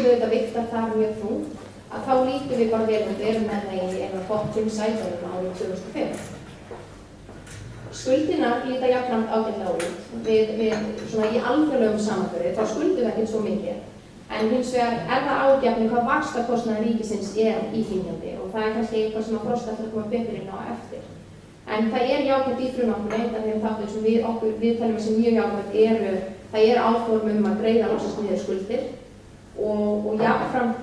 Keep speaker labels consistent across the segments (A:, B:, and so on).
A: ríkið auðvitað viktar þar mjög þungt, að þá lítum við bara vel að við erum með það í einu topp 5 sætunum árið 2005. Skuldirnar líta jafnframt ágætlega út. Við svona í alþjóðlegum samanburði, þá skuldum við ekkert svo mikið. En hins vegar það ágefning hvað vaxtakostnaður ríkisins íþyngjandi og það kannski eitthvað sem að Frosti ætlar að koma betur inn á eftir. En það jákvætt í frumvarpinu, einn af þeim þáttum sem við teljum sem mjög jákvætt það áform að greiða loksins niður skuldir og jafnframt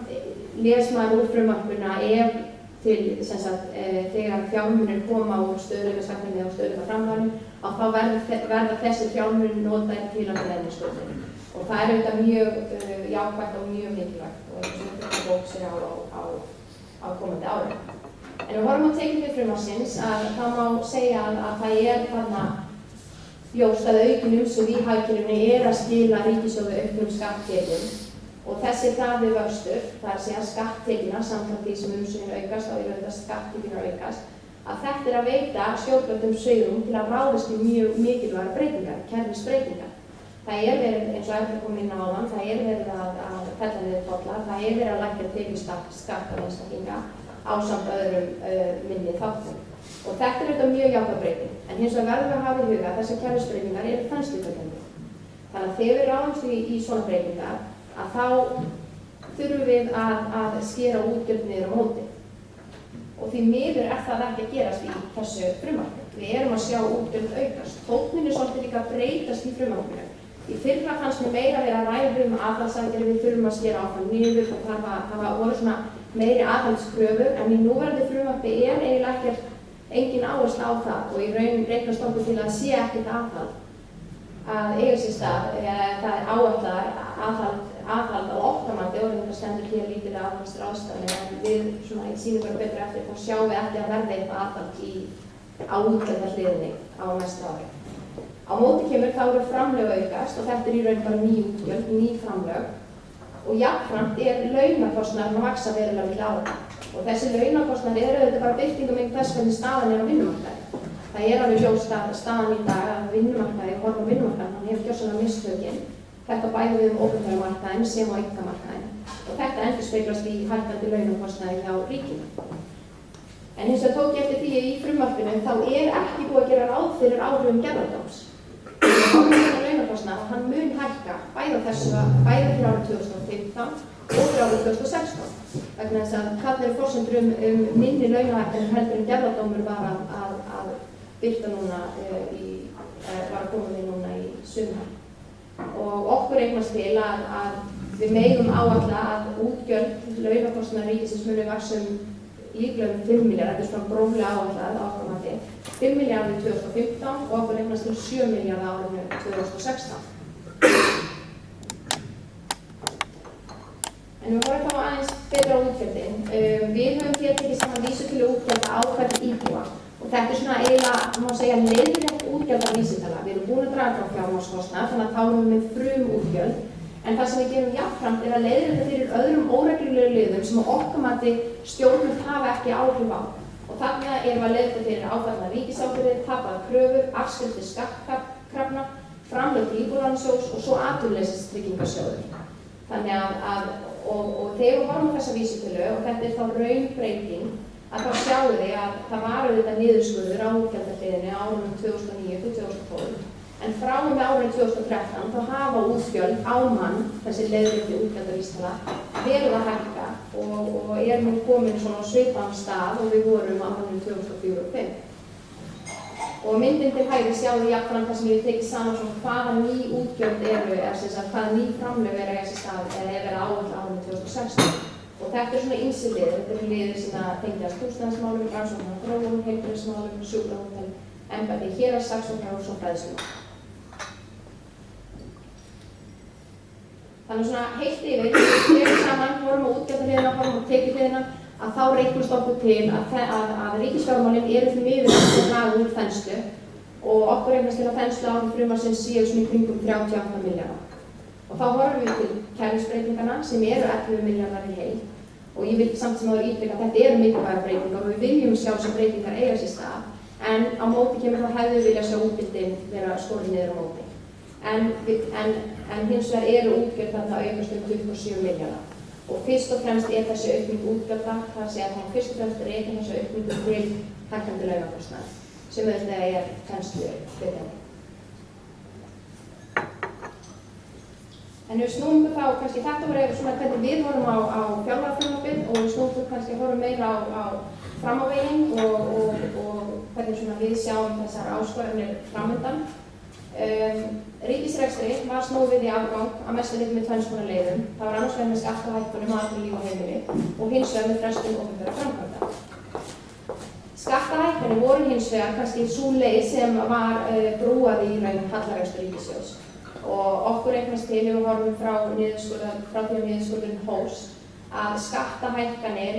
A: les maður úr frumvarpinu ef til þegar fjármunir koma úr stöðugleikaskattinum eða stöðugleikaframlaginu að þá verða þessi fjármunir notaðir til að greiða niður skuldir. Og það auðvitað mjög jákvætt og mjög mikilvægt og eins og þetta bók sér á komandi ári. En við horfum á tekjuhlið frumvarpsins að það má segja að það þarna ljóst að aukin umsvif í hagkerfinu að skila ríkissjóði auknum skatttekjum og þessi hraði vöxtur, það að segja skatttekjuna samkvæmt því sem umsvifin aukast og auðvitað skatttekjurnar aukast, að þetta að veita stjórnvöldum svigrúm til að ráðast í mjög mikilvægar breytingar, kerfisbreytingar. Það verið, eins og Erla kom inn á áðan, það verið að fella niður tollar, það verið að lækka tekjuskatt á einstaklinga ásamt öðrum minni þáttum. Og þetta auðvitað mjög jákvæð breyting, en hins vegar verðum við að hafa í huga að þessar kerfisbreytingar þensluhvetjandi. Þannig að þegar við ráðumst í svona breytingar, að þá þurfum við að skera útgjöld niður á móti. Og því miður það ekki að gerast í þessu frumvarpi. Við erum að sjá útgjöld aukast. Tónninn svolítið líka að breytast í frumvarpinu. Í fyrra fannst mér meira verið að ræða aðhaldsaðgerðir, við þurfum að skera áfram niður og það voru svona meiri aðhaldskröfur, en í núverandi frumvarpi eiginlega engin áhersla á það og í raun reiknast okkur til að sé ekkert aðhald að eiga sér stað. Það áætlaðar aðhald á oktamandi og þetta stendur hér lítilega aðhaldsráðstafanir en við svona í sýnum bara betur eftir þá sjáum við ekki að verða eitthvað aðhald á útgjaldahliðinni á næsta ári. Á móti kemur þá eru framlög aukast og þetta í raun bara ný útgjöld, ný framlög og jafnframt launakostnaður að vaxa verulega milli ára. Og þessi launakostnaður auðvitað bara birtingum þess hvernig staðan á vinnumarkaði. Það alveg ljóst að staðan í dag að vinnumarkaði, horfa á vinnumarkaðinn, hann hefur gjörsamlega mistökin. Þetta bæði við opinbera markaðinn sem á einkamarkaðinn og þetta endurspeglast í hækkandi launakostnaði hjá ríkinu. En hins vegar tók ég eftir því í frumvarpinu þá ekki búið að gera ráð fyrir áhrifum gerðardóms. Launakostnaður, hann mun hækka bæði fyrir árið 2015 og fyrir árið 2016 vegna þess að þarna forsendur minni launahækkanir heldur en gerðardómur var að birta núna var að koma við núna í sumar. Og okkur reiknast til að við megum áætla að útgjöld launakostnaðar ríkisins muni vaxa líklega 5 milljarðar, þetta svona gróflega áætlað áframhaldið, 5 milljarðar 2015 og okkur reiknast til 7 milljarðar árinu 2016. En við horfum þá aðeins betra á útgjöldin. Við höfum hér tekið saman vísitölu útgjalda á hvern íbúa og þetta svona eiginlega, má segja, leiðrétt útgjaldavísitala. Við erum búin að draga frá fjármagnskostnað, þannig að þá erum við með frumútgjöld. En það sem við gerum jafnframt að leiðrétta fyrir öðrum óreglulegu liðum sem að okkar mati stjórnvöld hafa ekki áhrif á. Og þarna erum við að leiðrétta fyrir áfallnar ríkisábyrgðir, tapaðar kröfur, afskriftir skattkrafna, framlög til Íbúðalánasjóðs og svo atvinnuleysistryggingasjóður. Þannig að þegar við horfum á þessa vísitölu og þetta þá raunbreyting að þá sjáum við að það var auðvitað niðurskurður á útgjaldahliðinni á árunum 2009 til 2012. En frá og með árið 2013 þá hafa útgjöld á mann, þessi leiðrétti útgjaldavísitala, verið að hækka og nú komin svona á svipaðan stað og við vorum á árunum 2004 og 2005. Og myndin til hægri sjáðu jafnframt það sem ég hef tekið saman svona hvaða ný útgjöld hvaða ný framlög eiga sér stað eða verið áætlað árið 2016. Og þetta svona ýmsir liðir, þetta liðir sem tengjast húsnæðismálum, rannsóknar og þróun, heilbrigðismálum, sjúkrahótel, embætti héraðssaksóknara og svo fræðslumál. Þannig svona heilt yfir, við erum saman, horfum á útgjaldahliðina, horfum á tekjuhliðina, að þá reiknast okkur til að ríkisfjármálin eru því miður að draga úr þenslu og okkur reiknast til að þenslu árið frumvarpsins séu svona í kringum 38 milljarða. Og þá horfum við til kerfisbreytingarna sem eru 11 milljarðar í heild og ég vil samt sem áður ítreka að þetta eru mikilvægar breytingar og við viljum sjá sem breytingar eiga sér stað en á móti kemur þá hefðu við viljað sjá útgjöldin vera skorið niður á móti. En hins vegar eru útgjöld þarna aukast 27 milljarða. Og fyrst og fremst þessi aukning útgjalda, það að segja að hann fyrst og fremst rekin þessu aukningu til hækkandi launakostnaðar, sem auðvitað þensluhvetjandi. En við snúum okkur þá, kannski þetta voru svona hvernig við horfum á fjárlagafrumvarpið og við snúum okkur kannski horfum meira á fram á veginn og hvernig svona við sjáum þessar áskoranir framundan. Ríkisrekstri var snúið við í afgang að mestu leyti með tvenns konar leiðum. Það var annars vegar með skattahækkunum á atvinnulíf og heimili og hins vegar með frestun opinberra framkvæmda. Skattahækkanir voru hins vegar kannski sú leið sem var brúað í raun hallarekstur ríkissjóðs. Og okkur reiknast til ef við horfum frá því að niðurskurðurinn hófst að skattahækkanir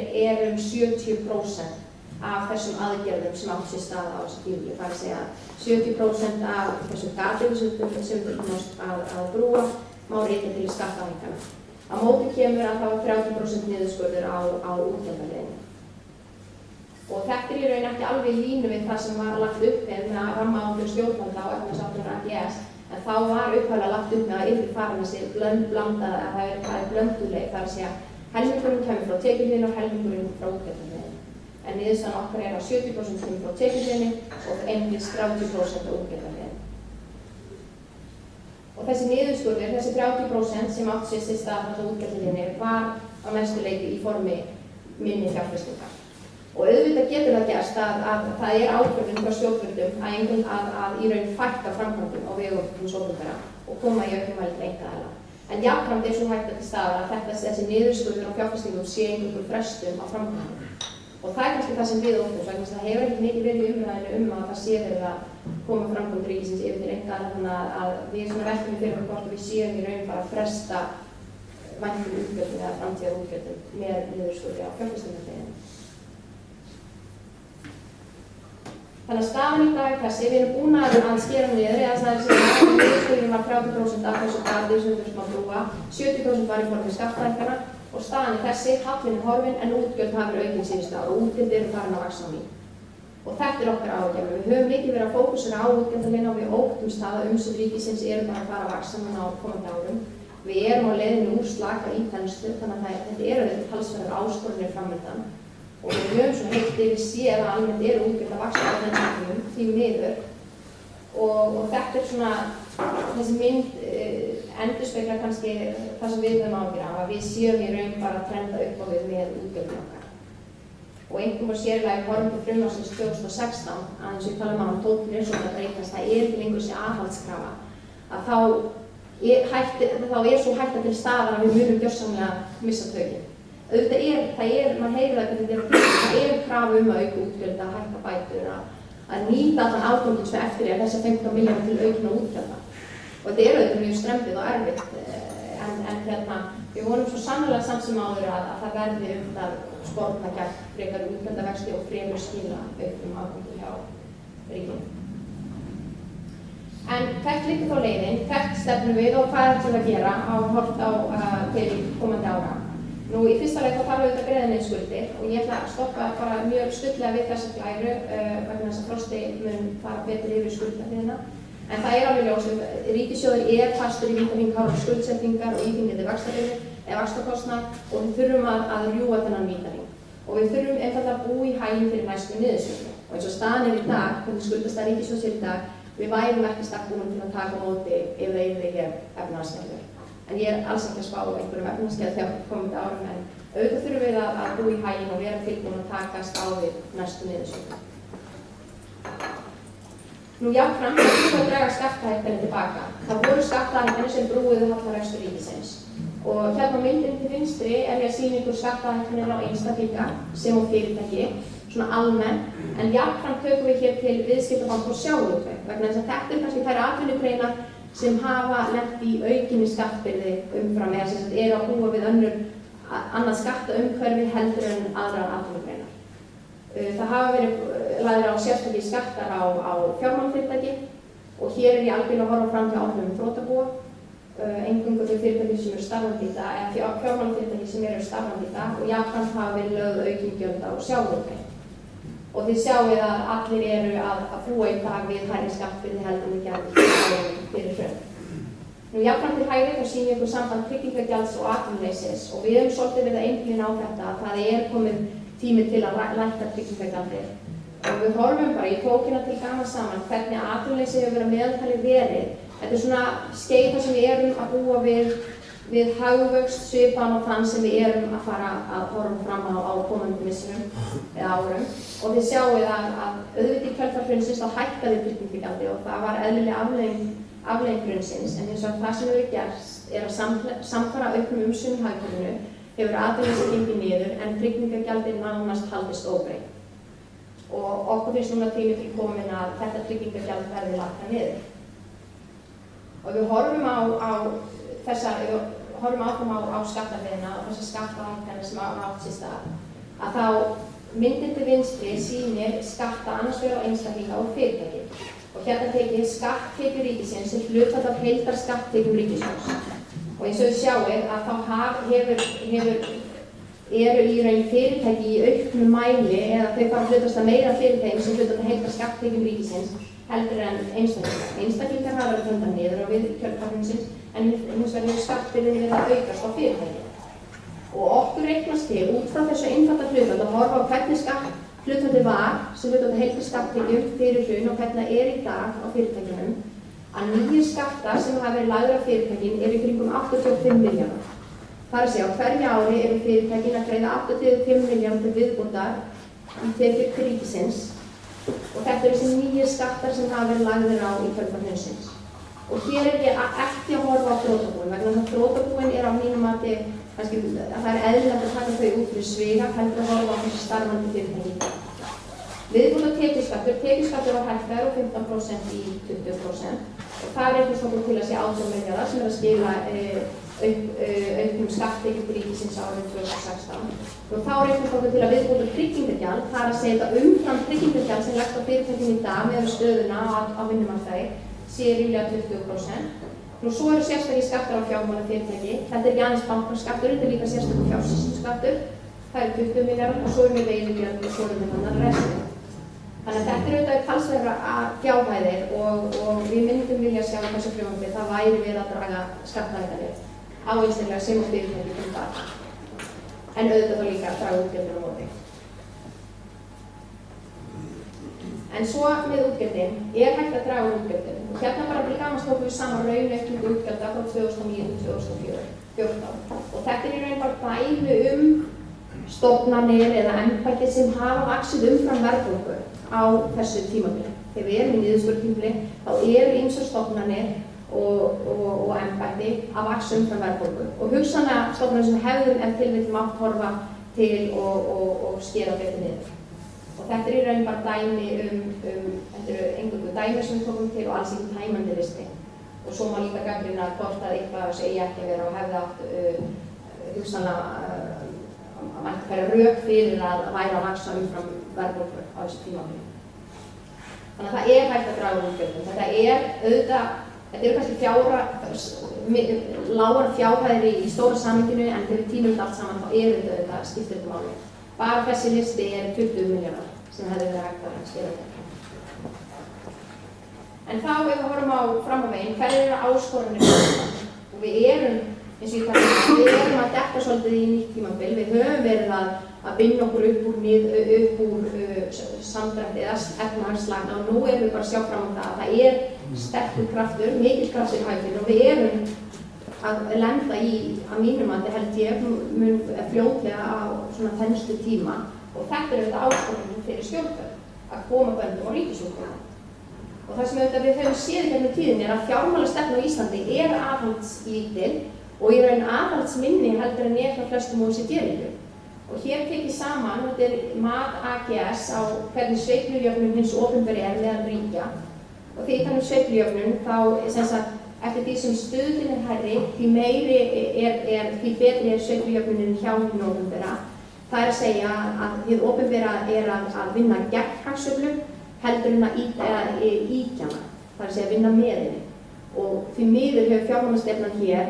A: 70% af þessum aðgerðum sem átt sér stað á þessu tímabili. Það er að segja 70% af þessum gatið sem við þurfum að brúa má rekja til skattahækkana. Á móti kemur að það var 30% niðurskurður á útgjaldaleiðinni. Og þetta í raun ekki alveg í línu við það sem var lagt upp með rammaáætlun stjórnvalda á efnahagsáætlun AGS, en þá var upphaflega lagt upp með að yrði farin þessi blandað að það er blönduleið, það er að segja helmingurinn kemur frá tekjuhliðinni og helmingurinn frá útgjaldahliðinni. En niðurstaðan okkar að 70% kemur frá tekjuhliðinni og einungis 30% á útgjaldahliðinni. Og þessi niðurskurður, þessi 30% sem átt sér stað á útgjaldahliðinni var á mestu leyti í formi minni fjárfestingar. Og auðvitað getur það gerst að það er ákvörðun frá stjórnvöldum að í raun fækka framkvæmdum á vegum hins opinbera og koma í auknum mæli til einkaaðila. En jafnframt sú hætta til staðar að þessi niðurskurður á fjárfestingum sé einhver frestun á framkvæmdum. Og það er kannski það sem við óttumst, vegna þess að það hefur ekki mikið verið í umræðinu að það sé verið að koma framkvæmd ríkisins yfir til einkaaðila, þannig að við veltum fyrir okkur hvort við séum í raun bara að fresta væntum útgjöldum eða framtíðarútgjöldum með niðurskurði á fjárfestingarhliðinni. Þannig að staðan í dag er þessi, við erum búin að skera niður, eða það er að niðurskurðurinn var 30% af þessu gati sem við þurfum að brúa, 70% var í formi skattahækkana og staðan er þessi, hallinn er horfinn en útgjöld hafa verið aukin síðustu ár og útgjöld eru farin að vaxa á ný. Og þetta er okkar áhugjörn. Við höfum mikið verið að fókusera á útgjaldahliðina og við óttumst það að umsvif ríkisins eru bara að fara að vaxa núna á komandi árum. Við erum á leiðinni úr slaka í þenslu, þannig að þetta eru talsverðar áskoranir framundan. Og við höfum svona heilt yfir séð að almennt eru útgjöld að vaxa á þennan því miður. Og þetta er svona, þessi mynd endurspeglar kannski það sem við höfum áhyggjur af, að við séum í raun bara að trenda upp á við með útgjöldin okkar. Og einkum og sérlega í horfum til frumvarpsins 2016, að eins og ég tala um að tók til eins og þetta breytast, það er ekki lengur þessi aðhaldskrafa, að þá er svo hætta til staðar að við munum gjörsamlega missa tökin. Auðvitað mann heyrir það hvernig það er krafa að auka útgjöld, að hækka bætur, að nýta allan afganginn sem eftir þessar 15 milljónir til aukna útgjalda. Og þetta auðvitað mjög strembið og erfitt, en við vonum svo sannarlega samt sem áður að það verði það sporna gegn frekari útgjaldavexti og fremur skila auknum afgangi hjá ríkinu. En hvert liggur þá leiðin, hvert stefnum við og hvað ætlum við að gera til komandi ára? Nú, í fyrsta leið þá þarf auðvitað að greiða niður skuldir og ég ætla að stoppa bara mjög stuttlega við þessa glæru vegna þess að Frosti mun fara betur yfir skuldahliðina. En það er alveg ljóst að ríkissjóður fastur í vítahring hárra skuldsetningar og íþyngjandi vaxtakostnað og við þurfum að rjúfa þennan vítahring. Og við þurfum einfaldlega að búa í haginn fyrir næstu niðursveiflu. Og eins og staðan í dag, hvernig skuldastaða ríkissjóðs í dag, við værum ekki stakkbúin til að taka á móti ef það yrði hér efnahagsskellur. En ég alls ekki að spá einhverjum efnahagsskell hjá komandi árum, en auðvitað þurfum við að búa í haginn og vera tilbúin að takast á við næstu niðursveiflu. Nú jafnframt þurfum við að draga skattahækkanir tilbaka. Það voru skattahækkanir sem brúuðu hallarekstur ríkisins. Og hérna á myndinni til vinstri er ég að sýna ykkur skattahækkanir á einstaklinga sem og fyrirtæki, svona almennt, en jafnframt tökum við hér til viðskiptabank og sjávarútveg, vegna þess að þetta kannski þær atvinnugreinar sem hafa lent í aukinni skattbyrði umfram eða sem eru að búa við annað skattaumhverfi heldur en aðrar atvinnugreinar. Það hafa verið lagðir á sérstakir skattar á fjármálafyrirtæki og hér er ég algjörlega að horfa fram til áhrifum þrotabúa, eingöngu þau fyrirtæki sem eru starfandi í dag, eða fjármálafyrirtæki sem eru starfandi í dag og jafnframt hafa verið lögð aukin gjöld á sjávarútveg. Og þið sjáið að allir eru að búa í dag við hærri skattbyrði heldur en við gerðum fyrir hrun. Jafnframt til hægri þá sýni ykkur samband tryggingagjalds og atvinnuleysis og við höfum svolítið verið að einblína á þetta að það komið tími til að lækka tryggingagjaldið. Og við horfum bara, ég tók hérna til gamans saman hvernig atvinnuleysi hefur verið að meðaltali verið. Þetta svona skeið þar sem við erum að búa við hagvöxt svipaðan á þann sem við erum að fara að horfa fram á komandi misserum eða árum. Og þið sjáið að auðvitað í kjölfar hrunsins þá hækkaði tryggingagjaldið og það var eðlileg afleiðing hrunsins, en hins vegar það sem hefur gerst að samfara auknum umsvifum í hagkerfinu hefur atvinnuleysi gengið niður en tryggingagjaldið nánast haldist óbreytt. Og okkur finnst núna tími til komin að þetta tryggingagjald verði lækkað niður. Og við horfum áfram á skattahliðina og þessar skattahækkanir sem hafa átt sér stað, að þá myndin til vinstri sýnir skatta annars vegar á einstaklinga og fyrirtæki. Og hérna tekið skatttekjur ríkisins sem hlutfall af heildarskatttekjum ríkissjóðs. Og eins og þið sjáið að þá eru í raun fyrirtæki í auknum mæli eða þau fara hlutast að meira fyrirtækjum sem hlutfall af heildarskatttekjum ríkisins heldur en einstaklingar. Einstaklingar hafa verið fundað niður á við kjölfar hrunsins en hins vegar hefur skattbyrðin verið að aukast á fyrirtæki. Og okkur reiknast til út frá þessu einfalda hlutfall að horfa á hvernig hlutfallið var sem hlutfall af heildarskatttekjum fyrir hrun og hvernig það í dag á fyrirtækjunum að nýjir skattar sem hafa verið lagðir á fyrirtækin eru í kringum 85 milljarðar. Það er að segja á hverju ári eru fyrirtækin að greiða 85 milljarðar til viðbótar í tekjur til ríkisins og þetta eru þessi nýjir skattar sem hafa verið lagðir á í kjölfar hrunsins. Og hér ég ekki að horfa á þrotabúin vegna þess að þrotabúin á mínum mati kannski að það eðlilegt að taka þau út fyrir sviga heldur að horfa á þessi starfandi fyrirtæki. Viðbótar tekjuskattur var hækkaður úr 15% í 20% og það reiknast okkur til að sé 18 milljarðar sem að skila auknum skatttekjum til ríkisins árið 2016. Og þá reiknast okkur til að viðbótar tryggingagjald, það er að segja þetta umfram tryggingagjald sem lagt á fyrirtækin í dag með stöðuna á vinnumarkaði sé ríflega 20%. Nú svo eru sérstakir skattar á fjármálafyrirtæki. Þetta er ekki aðeins bankaskattur, þetta er líka sérstakur fjársýsluskattur. Það eru 20 milljarðar og svo erum við veiðigjöld og svo erum við þannig restin. Þannig að þetta auðvitað talsverðar fjárhæðir og við myndum vilja sjá í þessu frumvarpi það væri verið að draga skattahækkanir á einstaklega sem og fyrirtæki til baka. En auðvitað þá líka að draga útgjöldin á móti. En svo með útgjöldin hægt að draga útgjöldin. Og hérna bara til gamans tókum við saman raunaukningu útgjalda frá 2009 til 2014. Og þetta í raun bara dæmi stofnanir eða embætti sem hafa vaxið umfram verðbólgu á þessu tímabili. Þegar við erum í niðurskurðartímabili þá eru ýmsar stofnanir og embætti að vaxa umfram verðbólgu. Og hugsanlega stofnanir sem hefðum ef til vill mátt horfa til og skera betur niður. Og þetta í raun bara dæmi þetta eru eingöngu dæmi sem við tókum til og alls ekki tæmandi listi. Og svo má líka gagnrýna hvort að eitthvað af þessu eigi ekki að vera og hefði átt hugsanlega að mætti færa rök fyrir að væri að vaxa umfram verðbólgu á þessu tímabili. Þannig að það hægt að draga útgjöldum. Þetta eru kannski lágar fjárhæðir í stóra samhenginu en þegar við tínum allt saman þá þetta skiptir þetta máli. Bara þessi listi 20 milljarðar sem hefði verið hægt að skera þetta. En þá ef við horfum fram á veginn, hverjar eru áskoranir þetta? Og við erum, eins og ég talði, við erum að dekka svolítið í nýtt tímabil. Við höfum verið að vinna okkur upp úr samdrætti eða efnahagslagna og nú erum við bara að sjá fram á það að sterkur kraftur, mikill kraftur í hagkerfinu og við erum að lenda í, að mínum mati held ég, mun fljótlega á svona þenslu tíma og þetta auðvitað áskorun fyrir stjórnvöld að koma böndum á ríkisútgjöldum. Og það sem auðvitað við höfum séð í gegnum tíðinni að fjármálastefna á Íslandi aðhaldslítil og í raun aðhaldsminni heldur en frá flestum OECD-ríkjum. Og hér tekið saman, þetta mat AGS á hvernig sveiflujöfnun hins opinbera meðal ríkja og því þannig sveiflujöfnun þá sem sagt eftir því sem stuðlinn hærri, því betri sveiflujöfnunin hjá hinu opinbera. Það að segja að hið opinbera að vinna gegn hagsveiflu heldur en að ýkja hana. Það að segja að vinna með henni. Og því miður hefur fjármálastefnan hér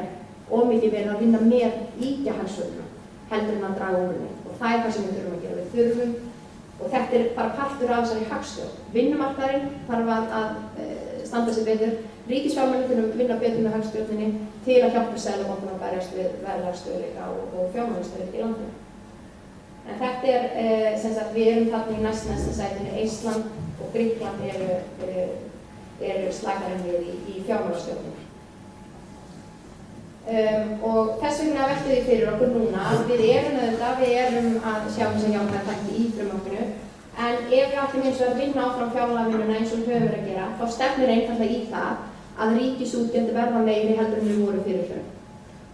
A: mikið verið að vinna með ýkja hagsveiflu heldur en að draga úr henni. Og það það sem við þurfum að gera. Við þurfum, og þetta bara partur af þessari hagstjórn. Vinnumarkaðurinn þarf að standa sig betur. ríkisfjármálin þurfum að vinna betur með hagstjórninni til að hjálpa Seðlabankanum að berjast við verðlagsstöðugleika og fjármálastöðugleika í landinu. En þetta sem sagt, við erum þarna í næstnæsta sætinu. Eistland og Grikkland eru slakari en við í fjármálastjórninni. Og þess vegna veltum við fyrir okkur núna að við erum að sjá þess að jákvæða þætti í frumvarpinu, en ef við ætlum eins og að vinna áfram fjárlagavinnuna eins og við höfum verið að gera, þá stefnir einfaldlega í það að ríkisútgjöld verða meiri heldur en þau voru fyrir hrun.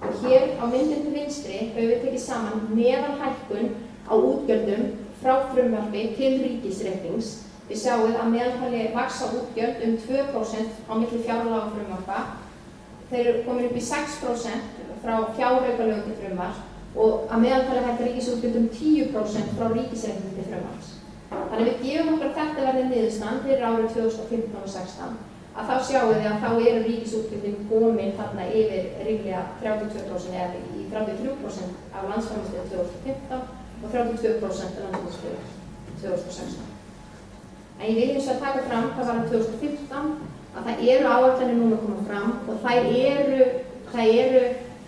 A: Og hér á myndinni til vinstri höfum við tekið saman meðalhækkun á útgjöldum frá frumvarpi til ríkisreiknings. Við sjáum að meðaltali vaxa útgjöld 2% á milli fjárlaga og frumvarpa. Þeir eru komin upp í 6% frá fjáraukalögum til frumvarps og að meðaltali hækkar ríkisútgjöld 10% frá ríkisreikningi til frumvarps. Þannig við gefum okkur að þetta verði niðurstaðan fyrir árið 2015 og 2016, að þá sjáum við að þá eru ríkisútgjöldin komin þarna yfir ríflega 32% eða í 33% af landsframleiðslu 2015 og 32% af landsframleiðslu 2016. En ég vil eins og að taka fram hvað var 2015, að það eru áætlanir núna að koma fram og það eru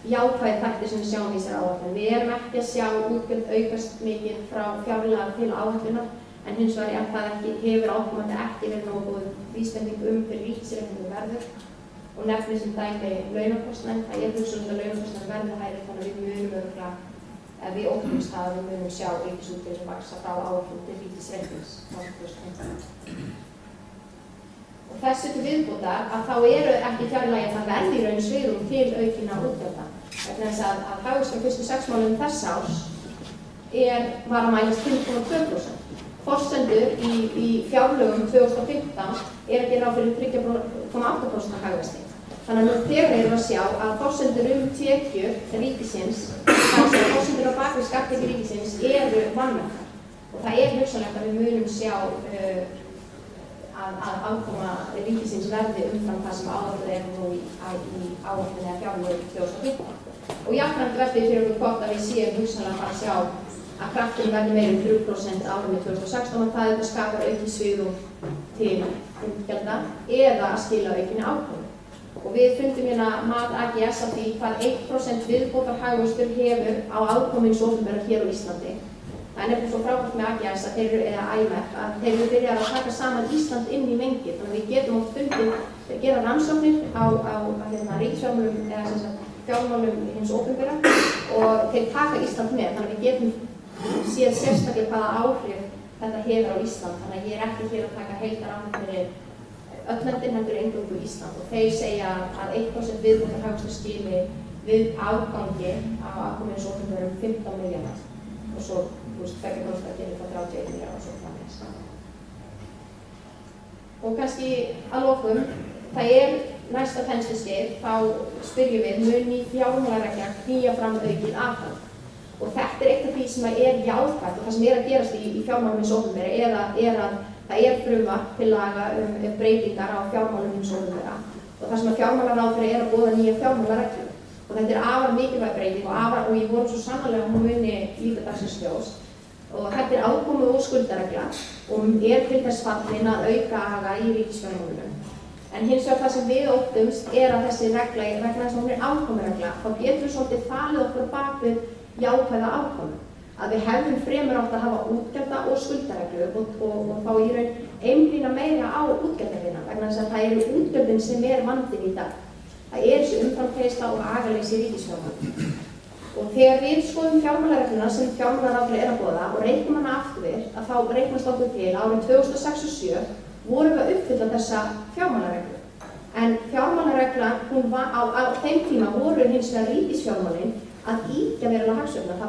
A: jákvæðir þættir sem við sjáum í þessari áætlun. Við erum ekki að sjá útgjöld aukast mikið frá fjárlaga til áætlunar, en hins vegar ef það hefur ákomandi ekki verið nógu góð vísbending fyrir ríkisreikningu verður og nefnir sem dæmi launakostnað. Það er hugsanlegt að launakostnað verður hærri, þannig að við munum örugglega, ef við óttumst það að við munum sjá ríkisútgjöld sem vaxa frá áætlun til ríkisreiknings árið 2015. Og þessu til viðbótar að þá eru ekki fjárlagi að það verði í raun svigrúm til aukinna útgjalda. Vegna þess að hagvöxtur fyrstu 6 mánuðum þessa árs var að mælast 5,2%. Forsendur í fjárlögum 2015 að gera ráð fyrir 3,8% hagvexti. Þannig að nú þegar erum við að sjá að forsendur tekjur ríkisins, þannig að forsendur á bak við skatttekjur ríkisins eru vanmetnar. Og það hugsanlegt að við munum sjá að afkoma ríkisins verði umfram það sem áætlað nú í áætlun eða fjárlögum 2015. Og jafnframt veltum við fyrir okkur hvort að við séum hugsanlega að sjá að krafturinn verði meira 3% árið 2016 og það skapar aukið svigrúm til útgjalda eða að skila aukinni afkomu. Og við fundum hérna mat AGS á því hvað 1% viðbótar hagvöxtur hefur á afkomu hins opinbera hér á Íslandi. Það er nefnilega svo frábært með AGS að IMF að þeir eru byrjað að taka saman Ísland inn í mengið. Þannig að við getum oft fundið gera rannsóknir á ríkisfjármálum eða sem sagt fjármálum hins opinbera og þeir taka Ísland með. Þannig að við getum séð sérstaklega hvaða áhrif þetta hefur á Ísland. Þannig að ég ekki hér að taka heildaráhrif fyrir öll löndin heldur eingöngu Ísland og þeir segja að 1% viðbótar hagvöxtur skili við afgangi á afkomu hins opinbera 15 milljarðar og svo 2% að gera það 31 milljarðar og svo framvegis. Og kannski að lokum, það næsta þensluskeið, þá spyrjum við mun ný fjármálaregla knýja fram aukið aðhald. Og þetta eitt af því sem jákvætt og það sem að gerast í fjármálum hins opinbera að það frumvarp til laga breytingar á fjármálum hins opinbera og það sem að fjármálaráðherra að boða nýja fjármálareglu. Og þetta afar mikilvæg breyting og ég vona svo sannarlega að hún muni líta dagsins ljós. Og þetta afkomu- og skuldaregla og til þess fallin að auka aga í ríkisfjármálunum. En hins vegar það sem við óttumst að þessi regla, vegna þess að hún afkomuregla, þá getum við svolítið falið okkur bak við jákvæða afkomu. Að við hefðum fremur átt að hafa útgjalda- og skuldareglu og þá í raun einblína meira á útgjaldahliðina vegna þess að það eru útgjöldin sem vandinn í dag. Það þessi umframgreiðsla og agaleysi í ríkisfjármálum. Og þegar við skoðum fjármálaregluna sem fjármálaráðherra að boða og reiknum hana afturvirkt, að þá reiknast okkur til árið 2006 og 2007 vorum við að uppfylla þessa fjármálareglu. En fjármálareglan, á þeim tíma voru hins vegar ríkisfjármálin að ýkja verulega hagsveifluna.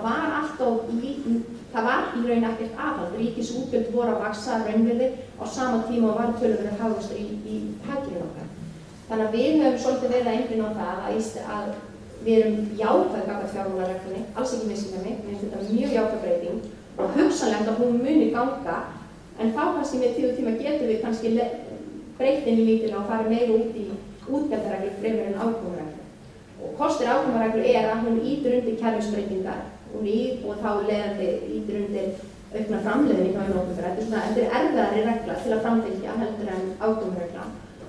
A: Það var í raun ekkert aðhald. Ríkisútgjöld voru að vaxa raunvirði á sama tíma og var töluverður hagvöxtur í hagkerfinu okkar. Þannig að við höfum svolítið verið að einblína á það að við erum jákvæð gagnvart fjármálareglunni, alls ekki misskilja mig, mér finnst þetta mjög jákvæð breyting og hugsanlegt að hún muni ganga, en þá kannski með tíma getum við kannski breytt henni lítilega og farið meira út í útgjaldareglu fremur en afkomureglu. Og kostur afkomureglu að hún ýtir undir kerfisbreytingar og þá leiðandi ýtir undir aukna framleiðni hjá hinu opinbera. Þetta erfiðari regla til að framfylgja heldur en afkomuregla.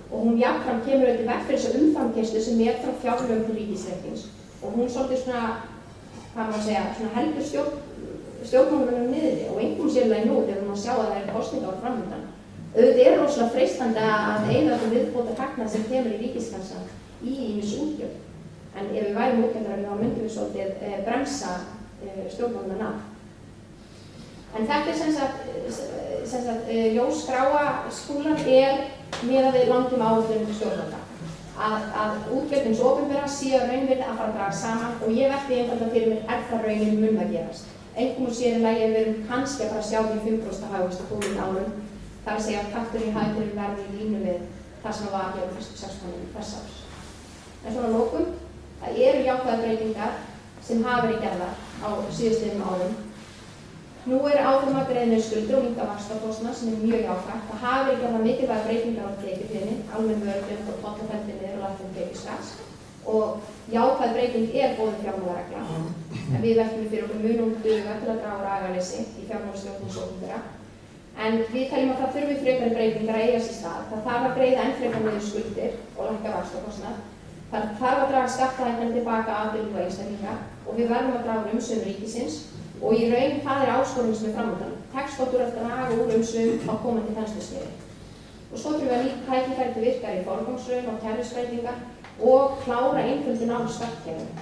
A: og hún jafnframt kemur auðvitað í veg fyrir þessa umframkeyrslu sem frá fjárlögum til ríkisreiknings og hún svolítið svona, hvað maður segja, svona heldur stjórnmálunum niðri og einhverjum sérlega nú þegar maður sjá að það kosningar framundan. Auðvitað rosalega freistandi að eyða þeim viðbótarhagnað sem kemur í ríkiskassan í ýmis útgjöld. En ef við værum útgjaldari þá myndum við svolítið bremsa stjórnmálunum af. En þetta sem sagt ljósgráa skúlan miðað við langtíma áætlun stjórnvalda. Að útgjöld hins opinbera séu raunvirði að fara að draga saman og ég velti einfaldlega fyrir mér það raunin mun það gerast. Einkum og sér í lagi við erum kannski að fara að sjá því 5% hagvöxt á komandi árum. Það er að segja að takturinn í hagkerfinu verður í línu við það sem var hér á fyrstu 6 mánuðum þessa árs. En svona að lokum, það eru jákvæðar breytingar sem hafa verið gerðar á síðastliðnum árum. Nú áfram að greiða niður skuldir og minnka vaxtakostnað sem mjög jákvætt. Það hafa verið gerðar mikilvægar breytingar á tekjuhliðinni, almenn vörugjöld og tollafelldar niður og lækkun tekjuskatts. Og jákvæð breyting boðin fjármálaregla. En við veltum fyrir okkur munum duga til að draga úr agaleysi í fjármálastjórn hins opinbera. En við teljum að það þurfi frekari breytingar að eiga sér stað. Það þarf að greiða enn frekar niður skuldir og lækka vaxtakostnað. Það þarf að draga skattahækkanir tilbaka afdrifum og einstaklinga og við verðum að draga úr umsvifum ríkisins og í raun það áskorun sem framundan. Tekst okkur eftir að draga úr umsvifum á komandi þensluskeiði. Og svo þurfum við að nýta tækifæri til virkari forgangsröðun og kerfisbreytingar og klára einföldun á skattkerfinu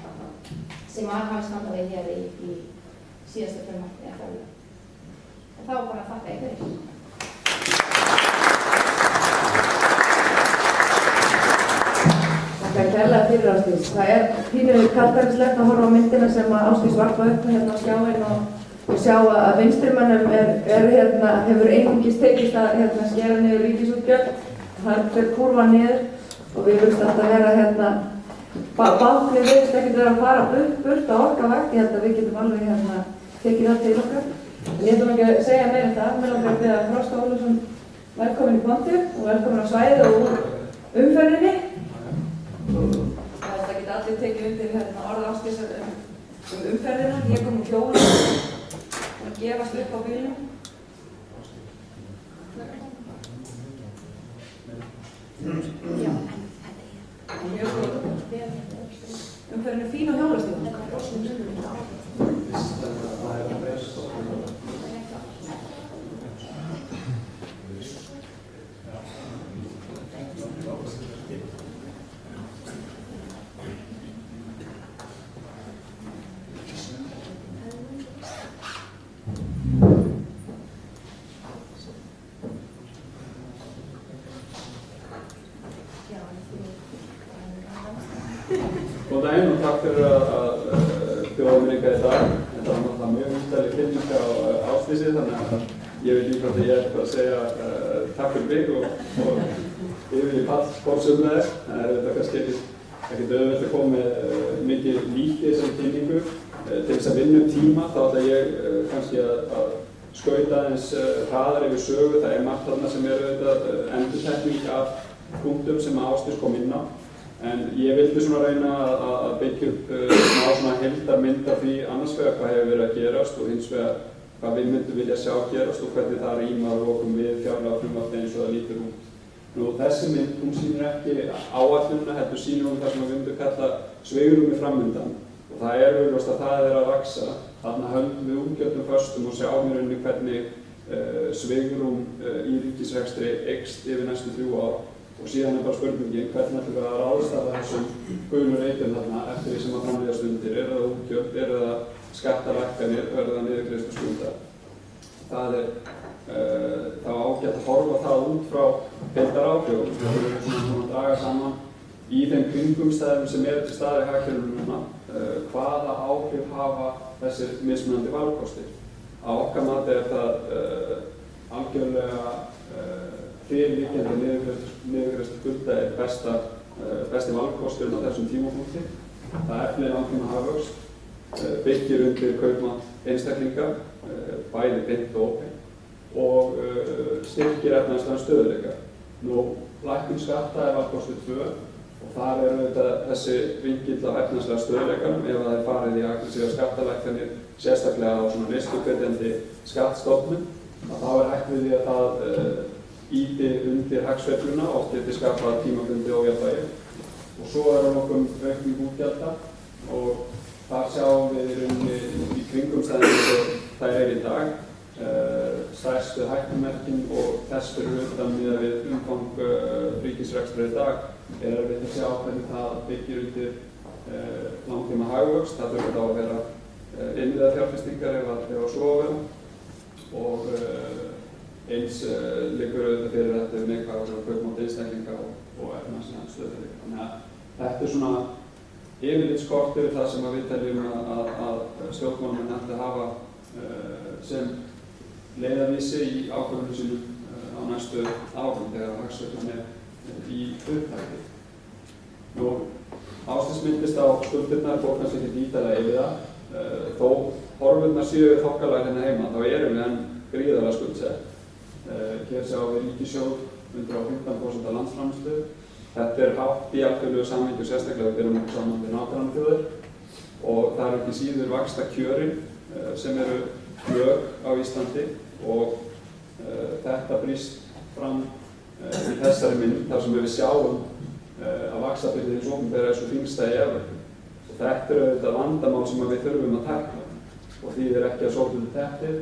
A: sem hafi standað við hér í síðasta frumvarpi eða fjárlögum. En þá bara þakka ég fyrir.
B: Þakka kærlega fyrir Ásdís. Það pínur kaldhæðislegt að horfa á myndina sem Ásdís varpa upp hérna á skjáinn og sjá að vinstrimönnum hefur einungis tekist að skera niður ríkisútgjöld. Það fer kúrfa niður og við viljum alltaf vera báknið virðist ekkert vera að fara burt á okkar vakt. Ég held að við getum alveg tekið það til okkar. Ég ætlum ekki að segja meira það. Mér langar að biðja Frosta Ólafsson velkomin í pontu og velkomin á svæðið og úr umferðinni. Það geta allir tekið undir orð Ásdísar umferðina. Ég kom úr hjóla og gefast upp á bílnum. Já. Mjög góð. Umferðin fín á hjólastíðum.
C: Góðan daginn og takk fyrir að bjóða mér hingað í dag. Þetta var náttúrulega mjög umstæðileg kynning á Ásdísi, þannig að ég veit líka að ég bara að segja takk fyrir mig og yfir í pall fórsumleðir. Það þetta kannski ekkert auðvelt að koma með mikið líki þessum kynningu. Til þess að vinna tíma þá ætla ég kannski að skauta aðeins hraðar yfir sögu. Það margt þarna sem auðvitað endurtekning af punktum sem Ásdís kom inn á. En ég vildi svona reyna að byggja upp svona heildarmynd af því annars vegar hvað hefur verið að gerast og hins vegar hvað við myndum vilja sjá gerast og hvernig það rímar að lokum við fjárlagafrumvarpið eins og það lítur út. Nú þessi mynd, hún sýnir ekki áætlunina, heldur sýnir hún það sem við myndum kalla svigrúmi framundan og það augljóst að það að vaxa. Þarna höldum við útgjöldum föstum og sjáum í rauninni hvernig svigrúm í ríkisrekstri eykst yfir næstu 3 ár. Og síðan bara spurningin hvernig ætlum við að ráðstafa þessum gulu reykjum þarna eftir því sem að framleiða stundir. Það útgjöld, það skattalækkanir, það niðurgreiðslu skulda. Það þá ágætt að horfa það út frá heildaráhrifum. Við erum svona að draga saman í þeim kringumstæðum sem til staðar í hagkerfinu núna. Hvaða áhrif hafa þessir mismunandi valkostir? Á okkar mati það algjörlega fyrirliggjandi niðurgreiðslu skulda besti valkosturinn á þessum tímapunkti. Það eflir langtíma hagvöxt, byggir undir kaupmátt einstaklinga, bæði beint og óbeint og styrkir efnahagslegan stöðugleika. Nú, lækkun skatta valkostur 2 og þar auðvitað þessi vingill af efnahagslega stöðugleikanum ef það farið í aggressívar skattalækkanir, sérstaklega á svona neysluhvetjandi skattstofnum. Þá hægt við því að það ýti undir hagsveifluna og geti skapað tímabundið ójafnvægi. Og svo að lokum aukning útgjalda og þar sjáum við í rauninni í kringumstæðum og þær í dag. Stærstu hættumerkin og þess fyrir utan miðað við umfang ríkisrekstrar í dag erfitt að sjá hvernig það byggir undir langtíma hagvöxt. Það þurfa þá að vera innviðafjárfestingar ef svo að vera og eins liggur auðvitað fyrir þetta neikvæðar kaupmátt einstaklinga og efnahagslegan stöðugleika. Þannig að þetta svona yfirlitskort yfir það sem við teljum að stjórnmálamenn ættu að hafa sem leiðarvísi í ákvörðunum sínum á næstu árum þegar hagsveiflan í upptaki. Ásdís minntist á skuldirnar, fór kannski ekki ítarlega yfir það. Þó horfurnar séu þokkalega hérna heima, þá erum við enn gríðarlega skuldsett. Hér sjáum við ríkissjóð 115% af landsframleiðslu. Þetta hátt í alþjóðlegu samhengi og sérstaklega við berum okkur saman við nágrannaþjóðir og það ekki síður vaxtakjörin sem eru hög á Íslandi og þetta brýst fram í þessari mynd þar sem við sjáum að vaxtabyrði hins opinbera svo þyngsta í Evrópu. Þetta auðvitað vandamál sem við þurfum að tækla og því ekki að sópa undir teppið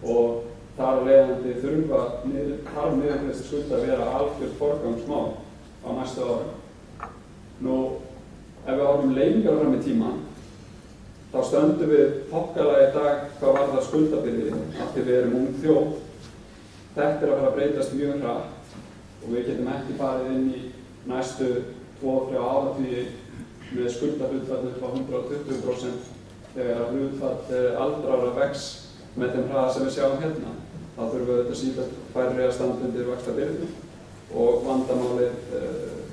C: og þar af leiðandi þarf niðurgreiðsla skulda að vera algjört forgangsmál á næstu árum. Ef við horfum lengra fram í tímann þá stöndum við þokkalega í dag hvað varðar skuldabyrði af því við erum ung þjóð. Þetta að fara að breytast mjög hratt og við getum ekki farið inn í næstu 2-3 áratugi með skuldahlutfall upp á 120% þegar hlutfall aldrara vex með þeim hraða sem við sjáum hérna. Þá þurfum við þetta sífellt færri að standa undir vaxtabyrði og vandamálið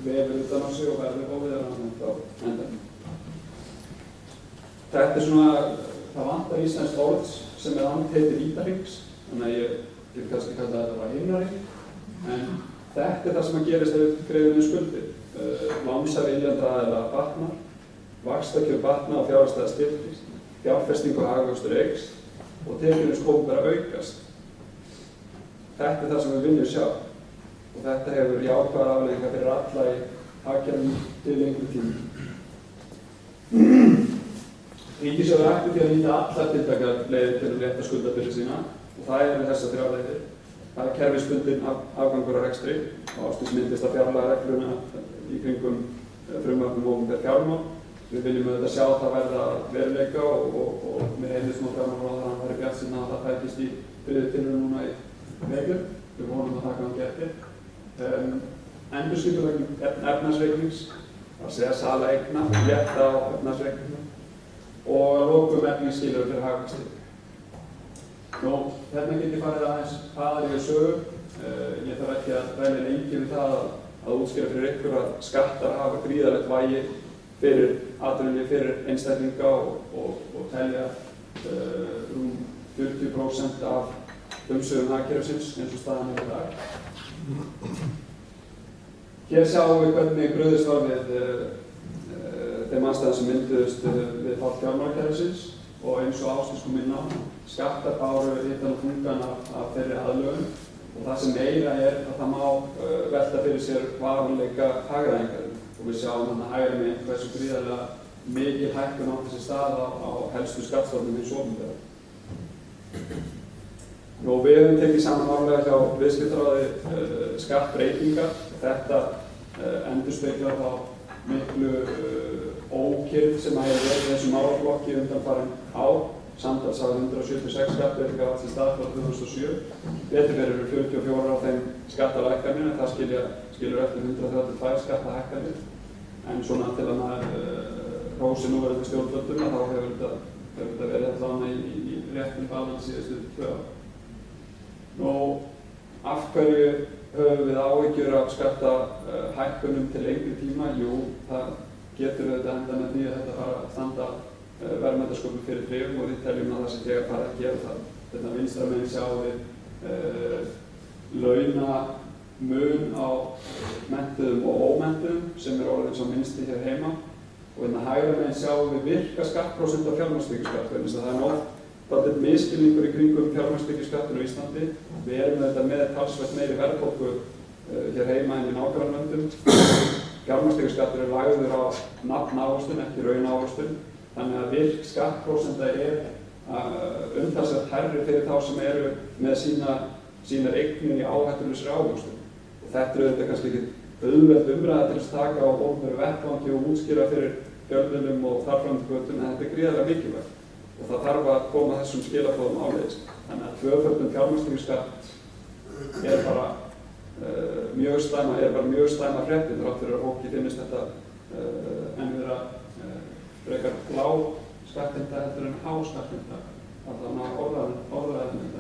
C: vefur utan á sig og verður óviðunandi á endanum. Þetta svona, það vantar íslenskt orð sem andheitir vítahrings, þannig að ég get kannski kalla þetta bara himnaring, en þetta það sem gerist ef við greiðum við skuldir. Lánsfjárviljandi aðila batnar, vaxtakjör batna og fjárhagslega styrkist, fjárfesting og hagvöxtur eykst og tekjur hins opinbera aukast. Þetta það sem við viljum sjá og þetta hefur jákvæðar afleiðingar fyrir alla í hagkerfinu til lengri tíma. Ríkissjóður ætti því að nýta allar tiltækar leiðir til að létta skuldabyrði sína og það þessar 3 leiðir. Það kerfisbundinn afgangur á rekstri og Ásdís minntist að fjárlagaregluna í kringum frumvarp opinber fjármál. Við viljum auðvitað sjá það verða veruleika og mér heyrðist nú fjármálaráðherra að hann væri bjartsýnn að það tækist í tilraun núna í vetur. Við vonum að það gangi eftir. Endurskipulagning efnahagsreiknings, það sala eigna, létta á efnahagsreikningum og að lokum efnisskilyrði fyrir hagvexti. Hérna get ég farið aðeins hraðar yfir sögu. Ég þarf ekki að ræða lengi við það að útskýra fyrir ykkur að skattar hafa gríðarlegt vægi fyrir atvinnulíf, fyrir einstaklinga og telja rúm 40% af umsvifum hagkerfisins eins og staðan í dag. Hér sjáum við hvernig brugðist var við þeim aðstæðum sem mynduðust við fall fjármálakerfisins og eins og Ásdís kom inn á, skattar báru hittan og þungan af þeirri aðlögun og það sem meira að það má velta fyrir sér varanleika hagræðingar og við sjáum þarna hægri megin hversu gríðarlega mikil hækkun átti sér stað á helstu skattstofnum hins opinbera. Við höfum tekið saman árlega hjá Viðskiptaráði skattbreytingar. Þetta endurspeglar þá miklu ókyrrð sem hefur verið í þessum málaflokki undanfarin ár. Samtals hafa 176 skattbreytingar átt sér stað frá 2007. Betur eru 44 af þeim skattalækkanir en það skilur eftir 132 skattahækkanir. En svona til að maður hrósi núverandi stjórnvöldum þá hefur þetta verið allavega í réttum balans síðustu 2 ár. Af hverju höfum við áhyggjur af skattahækkunum til lengri tíma? Jú, það getur auðvitað enda með því að þetta fara að standa verðmætasköpun fyrir þrifum og við teljum að það sé þegar fara að gera það. Þetta vinstra megin sjáum við launamun á menntuðum og ómenntuðum sem orðin svo minnsti hér heima og hérna hægra megin sjáum við virka skattprósent á fjármagnstekjuskatt vegna þess að það er misskilningur í kringum fjármagnstekjuskattinn á Íslandi. Við erum auðvitað með talsvert meiri verðbólgu hér heima en í nágrannalöndum. Fjármagnstekjuskattur er lagður á nafnávöxtun, ekki raunávöxtun, þannig að virk skattprósenta umtalsvert hærri fyrir þá sem eru með sínar eignir í áhættulausri ávöxtun. Og þetta er auðvitað kannski ekki auðveld umræða til að taka á opinberum vettvangi og útskýra fyrir fjölmiðlum og þar fram til götunum, en þetta er gríðarlega mikilvægt og það þarf að koma þessum skilaboðum áleiðis. Þannig að tvöföldun fjármagnstekjuskatt er bara mjög slæma fréttir þrátt fyrir að fólki finnist þetta en vera frekar lág skattheimta heldur en há skattheimta, allavega orðaðin.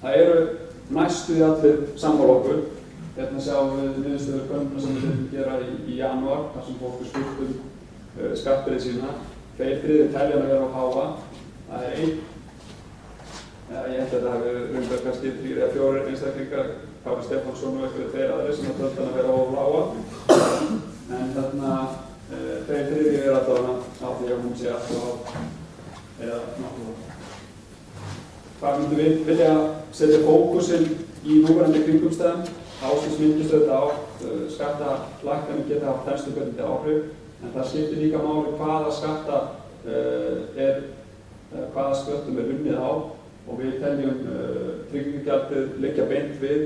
C: Það eru næstu í allir sammála okkur. Hérna sjáum við niðurstöður könnuna sem við þurfum að gera í janúar, þar sem fólk er spurt skattbyrði sína. 2/3 telja að vera á háa. Það er ég held að þetta hafi reyndar kannski 3 eða 4 einstaklingar, Kári Stefánsson og einhverjir 2 aðrir sem töldu hann að vera of lága. En þarna 2/3 er allavega á því að hún sé alltaf á eða náttúrulega. Hvað myndum við vilja setja fókusinn í núverandi kringumstæðum? Ásins myndist auðvitað á skattalækkanir geta haft þenslubundandi áhrif, en það skiptir líka máli hvaða sköttum er unnið á og við teljum tryggingagjaldið liggja beint við.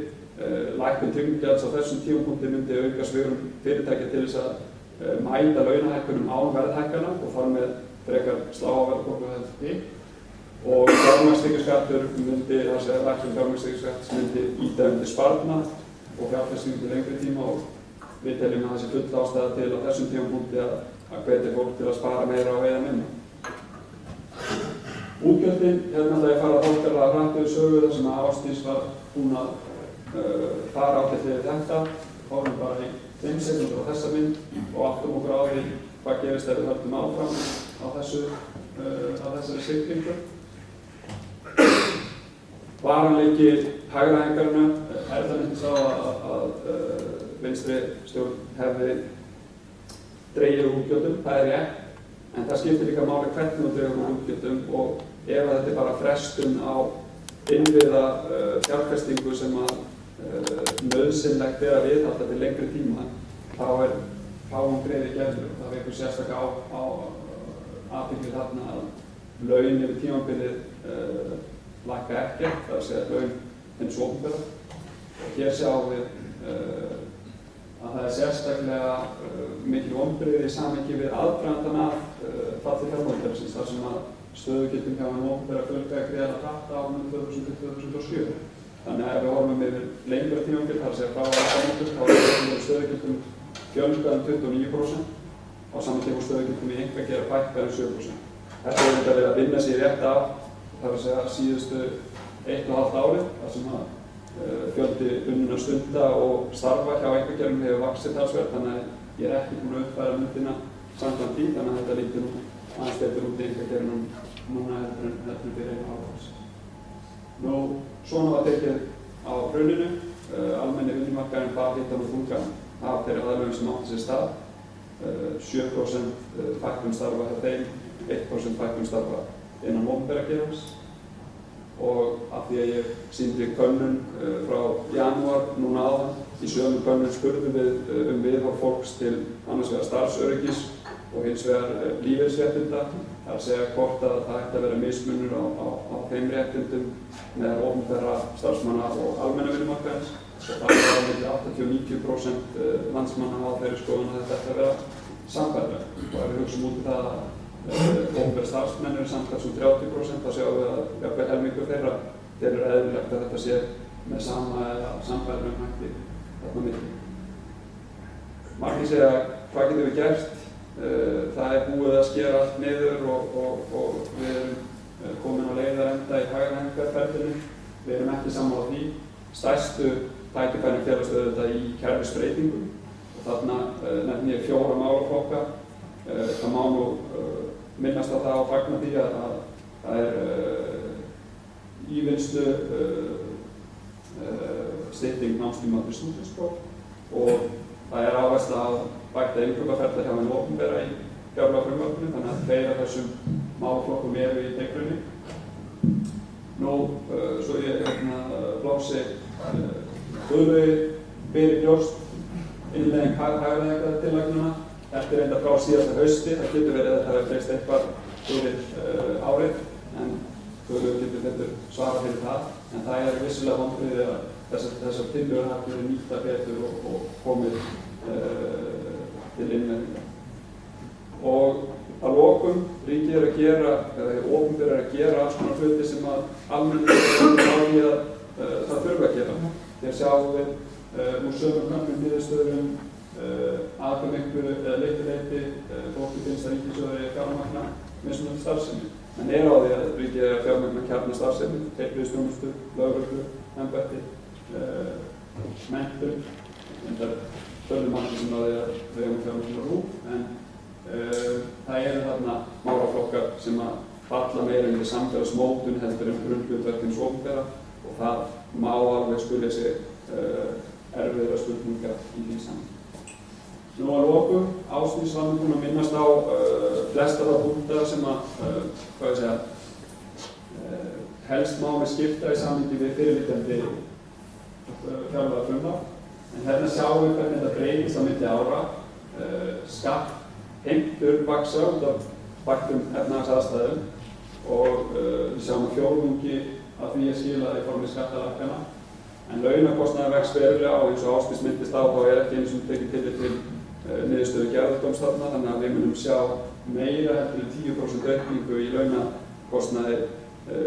C: Lækkun tryggingagjalds á þessum tímapunkti myndi auka svigrúm fyrirtækja til þess að mæta launahækkunum án verðhækkana og þar með frekar slá á verðbólgu heldur hitt. Og fjármagnstekjuskattur myndi, það sé lækkun fjármagnstekjuskatts myndi ýta undir sparnað og fjárfestingu til lengri tíma og við teljum að það sé full ástæða til á þessum tímapunkti að hvetja fólk til að spara meira og eyða minna. Útgjöldin, hérna ætla ég að fara þokkalega hratt yfir sögu þar sem að Ásdís var búin að fara ágætlega yfir þetta. Horfum bara í 5 sekúndur á þessa mynd og áttum okkur á því hvað gerist ef við höldum áfram á þessari siglingu. Varanleiki hagræðingarinnar það myndi sá að vinstri stjórn hefði dregið úr útgjöldum, það er rétt, en það skiptir líka máli hvernig þú dregur úr útgjöldum og ef þetta er bara frestun á innviða fjárfestingu sem að nauðsynlegt er að viðhalda til lengri tíma, þá er fáum greiði gerður. Það vekur sérstaklega á athygli þarna að laun yfir tímabilið lækka ekkert, það er að segja laun hins opinbera. Og hér sjáum við að það er sérstaklega mikil vonbrigði í samhengi við aðdragandann af falli fjármálakerfisins þar sem að stöðugildum hjá hinu opinbera fjölgaði gríðarlega hratt á árunum 2000-2007. Þannig að ef við horfum yfir lengra tímabil, það er að segja frá áramótum, þá er stöðugildum fjölgað 29%, á sama tíma stöðugildum í einkageira fækkað 7%. Þetta er verið að vinna sig rétt af, það er að segja síðustu 1,5 árið, þar sem að fjöldi unnuna stunda og starfa hjá einkageiranum hefur vaxið talsvert, þannig að ég er ekki búin að uppfæra myndina samkvæmt því, þannig að þetta lítur nú aðeins betur út í einkageiranum núna heldur fyrir einu árs. Svona var tekið á hruninu, almenni vinnumarkaðurinn bar hittan og þungan af þeirri aðlögum sem átti sér stað, 7% fækkun starfa hjá þeim, 1% fækkun starfa innan opinbera geirans. Og af því að ég sýndi könnun frá janúar núna áðan, í sömu könnun spurðum við viðhorf fólks til annars vegar starfsöryggis og hins vegar lífeyrisréttinda, það er að segja hvort að það ætti að vera mismunur á þeim réttindum með opinbera starfsmanna og almenna vinnumarkaðarins. Og það er milli 80–90% landsmanna á þeirri skoðun að þetta ætti að vera sambærilegt. Og ef við hugsum út í það að opinbera starfsmenn eru samtals 30%, þá sjáum við að jafnvel helmingur þeirra telur eðlilegt að þetta sé með sama eða sambærilegum hætti þarna milli. Margir segja hvað getum við gert? Það er búið að skera allt niður og við erum komin á leiðarenda í hagræðingarferlinu. Við erum ekki sammála því. Stærstu tækifærin felast auðvitað í kerfisbreytingum og þarna nefni ég 4 málaflokka. Það má nú minnast á það og fagna því að það er í vinnslu stytting námstíma til stúdentspróf og það er áhersla að bæta innkaupaferla hjá hinu opinbera í fjárlagafrumvarpinu, þannig að 2 af þessum málaflokkum eru í deiglunni. Svo ég blási Guðlaugi fyrir brjóst innlegging hagræðingartillagnanna eftir reynda frá síðasta hausti. Það getur verið að það hefur breyst eitthvað fyrir árið, en Guðlaugur getur betur svara fyrir það. En það vissulega vonbrigði að þessar tillögur hafa verið nýttar betur og komið til innleiðingar. Og að lokum, ríkið að gera, eða opinberir að gera alls konar hluti sem að almenningur á því að það þurfa að gera. Hér sjáum við úr sömum knöppum niðurstöðum að hve miklu eða leyti fólki finnst að ríkissjóður eigi að fjármagna mismunandi starfsemi. En á því að ríkið er að fjármagna kjarnastarfsemi, heilbrigðisþjónustu, lögreglu, embætti, menntun, enda tölum margir sem á því að við eigum fjármagna RÚV, en það eru þarna málaflokkar sem að falla meira í samfélagsmótun heldur grunnhlutverk hins opinbera og það má alveg spyrja sig erfiðra spurningar í því saman. Að lokum, Ásdís var búin að minnast á flesta þá punkta sem að helst má með skipta í samhengi við fyrirliggjandi fjárlagafrumvarp. En hérna sjáum við hvernig þetta breytist á milli ára. Skattheimtur vaxa út af bættum efnahagsaðstæðum og við sjáum að fjórðungi af því að skila í formi skattalækkana. En launakostnaður vex verulega og eins og Ásdís minntist á þá ekki einu sem tekið tillit til niðurstöðu gerðardóms þarna, þannig að við munum sjá meira heldur en 10% aukningu í launakostnaði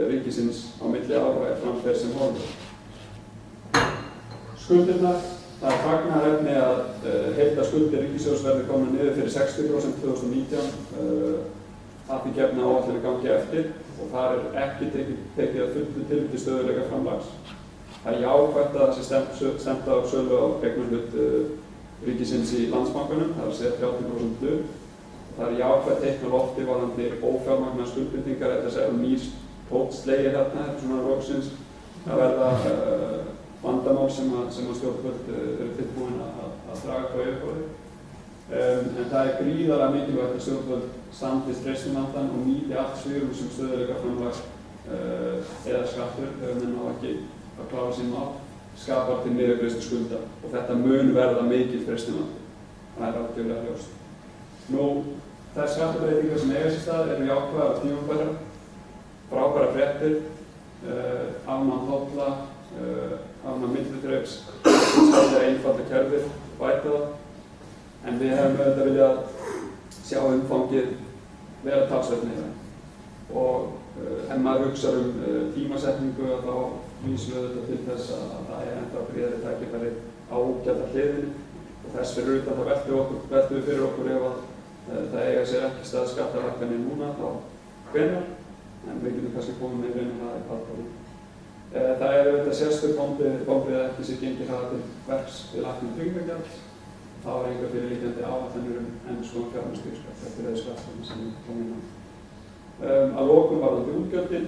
C: ríkisins á milli ára framfer sem horfur. Skuldirnar, það fagnaðarefni að heildarskuldir ríkissjóðs verði komnar niður fyrir 60% 2019 að því gefna áætlun gangi eftir og þar ekki tekið að fullu tillit til stöðugleika framlags. Það jákvætt að það sé stemt á sölu á eignarhlut ríkisins í Landsbankanum, það segja 30% hlut. Það jákvætt teikn á lofti varðandi ófjármagna skuldbindingar, þetta segja nýr tótt slegið þarna, svona loksins að verða vandamál sem að stjórnvöld eru tilbúin að draga frá yfirborði. En það gríðarlega mikilvægt að stjórnvöld standist freistunarvandann og nýti allt svigrúm sem stöðugleikaframlag eða skattur, þegar menn á ekki að klára sín mál, skapar til niðurgreiðslu skulda og þetta mun verða mikil freistunarvandi. Það algjörlega ljóst. Þær skattabreitingar sem eiga sér stað eru jákvæðar og tímabærar, frábærar fréttir, afnám tolla, afnám milliþreps, skilja einfalda kerfið, bæta það. En við hefum auðvitað viljað sjá umfangið vera talsvert meira. Og ef maður hugsar tímasetningu þá vísum við auðvitað til þess að það ennþá gríðarlegt tækifæri á útgjaldahliðinni og þess fyrir utan þá veltum við fyrir okkur ef að það eiga sér ekki stað skattalækkanir núna þá hvenær, en við getum kannski komið með það í kaldbáði. Það auðvitað sérstök vonbrigði að ekki sé gengið hraða til verks við lækkun tryggingagjalds. Það var engar fyrirliggjandi áætlanir endurskoðun fjármagnstekjuskatts eftir þessu skattstofni sem við komum inn á. Að lokum varðandi útgjöldin.